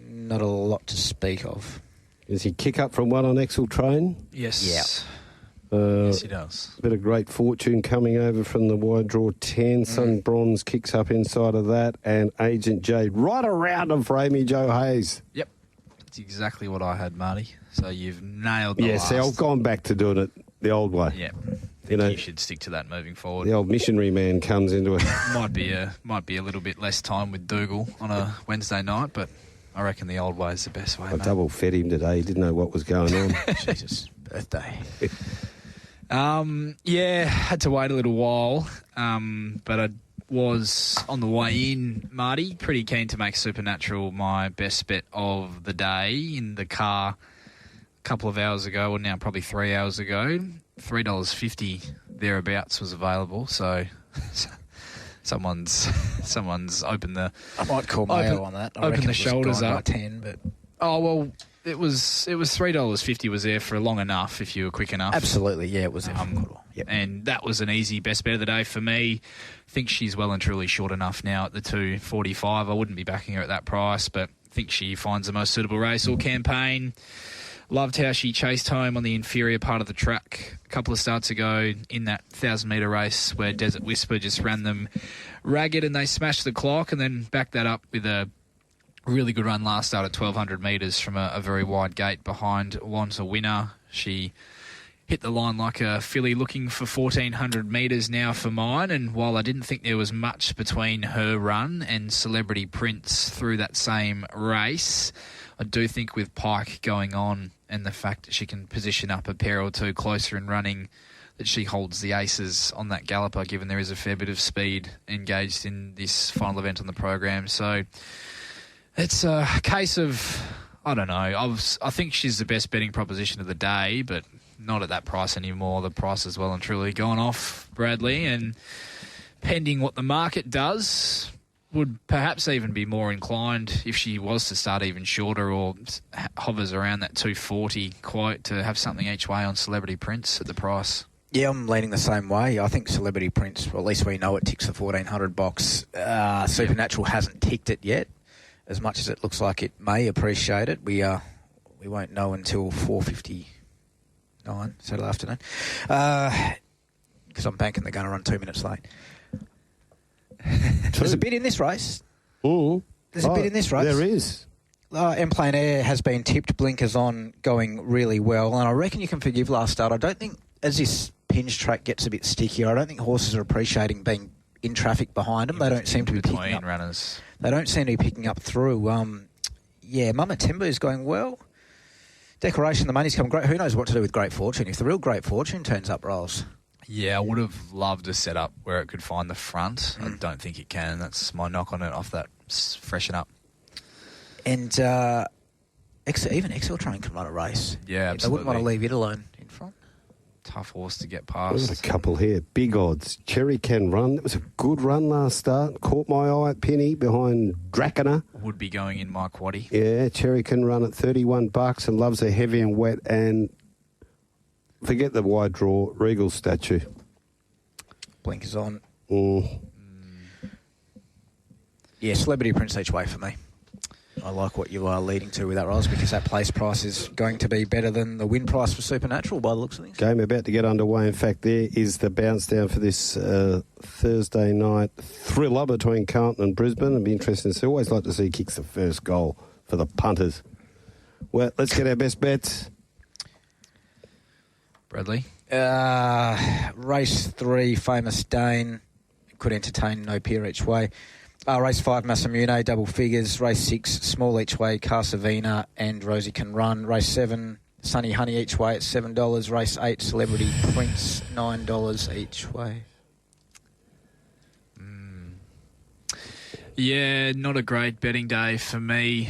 not a lot to speak of. Does he kick up from one on Axel Train? Yes. Yeah. Yes, he does. Bit of great fortune coming over from the wide draw 10. Sun Bronze kicks up inside of that. And Agent Jade right around him for Amy Jo Hayes. Yep. That's exactly what I had, Marty. So you've nailed the last. See, I've gone back to doing it the old way. Yep. You should stick to that moving forward. The old missionary man comes into it. Might be a little bit less time with Dougal on a Wednesday night, but I reckon the old way is the best way. I double fed him today. He didn't know what was going on. Jesus, birthday. Had to wait a little while, but I was on the way in, Marty, pretty keen to make Supernatural my best bet of the day in the car a couple of hours ago, or now probably 3 hours ago. $3.50 thereabouts was available, so someone's opened the. I might call Mayo on that. Open the shoulders up. 10, but it was $3.50 was there for long enough if you were quick enough. Absolutely, yeah, it was there. Yep. And that was an easy best bet of the day for me. I think she's well and truly short enough now at the 245. I wouldn't be backing her at that price, but I think she finds the most suitable race or campaign. Loved how she chased home on the inferior part of the track a couple of starts ago in that 1,000-metre race where Desert Whisper just ran them ragged and they smashed the clock, and then backed that up with a really good run last start at 1,200 metres from a very wide gate behind Wants a Winner. She hit the line like a filly looking for 1,400 metres now for mine, and while I didn't think there was much between her run and Celebrity Prince through that same race, I do think with Pike going on and the fact that she can position up a pair or two closer in running, that she holds the aces on that galloper, given there is a fair bit of speed engaged in this final event on the program. So it's a case of, I don't know, I think she's the best betting proposition of the day, but not at that price anymore. The price has well and truly gone off, Bradley, and pending what the market does, would perhaps even be more inclined if she was to start even shorter or hovers around that 240 quote to have something each way on Celebrity Prince at the price. Yeah, I'm leaning the same way. I think Celebrity Prince, well, at least we know it ticks the 1,400 box. Supernatural hasn't ticked it yet, as much as it looks like it may appreciate it. We won't know until 4:59 Saturday afternoon, because I'm banking they're going to run 2 minutes late. There's a bit in this race. There's a bit in this race. There is. Emplan Air has been tipped, blinkers on, going really well, and I reckon you can forgive last start. I don't think, as this Pinge track gets a bit stickier, I don't think horses are appreciating being in traffic behind them. They don't seem to be picking up runners. They don't seem to be picking up through. Mama Timber is going well. Decoration, the money's coming great. Who knows what to do with Great Fortune? If the real Great Fortune turns up, Rolls. Yeah, I would have loved a setup where it could find the front. I don't think it can. That's my knock on it off that freshen up. And even Excel Train can run a race. Yeah, absolutely. They wouldn't want to leave it alone in front. Tough horse to get We've past. got a couple here. Big odds. Cherry Can Run. It was a good run last start. Caught my eye at Penny behind Dracona. Would be going in my quaddie. Yeah, Cherry Can Run at $31 and loves a heavy and wet, and forget the wide draw, Regal statue. Blinkers on. Yeah, Celebrity Prince each way for me. I like what you are leading to with that, Ross, because that place price is going to be better than the win price for Supernatural by the looks of things. Game about to get underway. In fact, there is the bounce down for this Thursday night thriller between Carlton and Brisbane. It'll be interesting to see. Always like to see kicks the first goal for the punters. Well, let's get our best bets. Bradley? Race 3, Famous Dane. Could entertain no peer each way. Race 5, Massamune, double figures. Race 6, small each way, Carsavina and Rosie Can Run. Race 7, Sunny Honey each way at $7. Race 8, Celebrity Prince, $9 each way. Yeah, not a great betting day for me,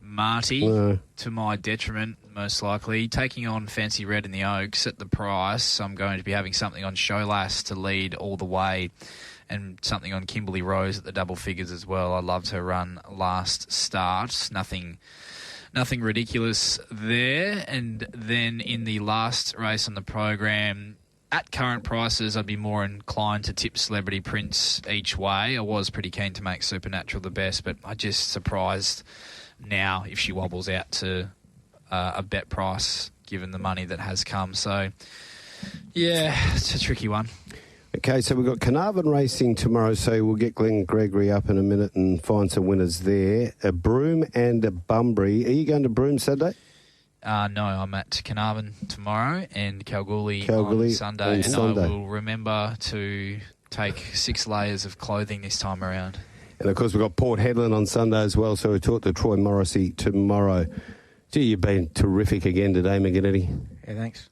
Marty. No. To my detriment. most likely. Taking on Fancy Red in the Oaks at the price, I'm going to be having something on Showlass to lead all the way and something on Kimberley Rose at the double figures as well. I loved her run last start. Nothing ridiculous there. And then in the last race on the program, at current prices, I'd be more inclined to tip Celebrity Prince each way. I was pretty keen to make Supernatural the best, but I just surprised now if she wobbles out to a bet price given the money that has come. So, yeah, it's a tricky one. Okay, so we've got Carnarvon racing tomorrow, so we'll get Glenn Gregory up in a minute and find some winners there. A Broome and a Bunbury. Are you going to Broome Saturday? No, I'm at Carnarvon tomorrow and Kalgoorlie on Sunday. And I will remember to take 6 layers of clothing this time around. And, of course, we've got Port Hedland on Sunday as well, so we talk to Troy Morrissey tomorrow. Gee, you've been terrific again today, McGinnity. Yeah, thanks.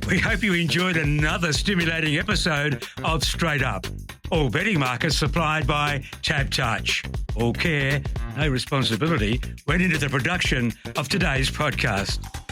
We hope you enjoyed another stimulating episode of Straight Up. All betting markets supplied by Tab Touch. All care, no responsibility went into the production of today's podcast.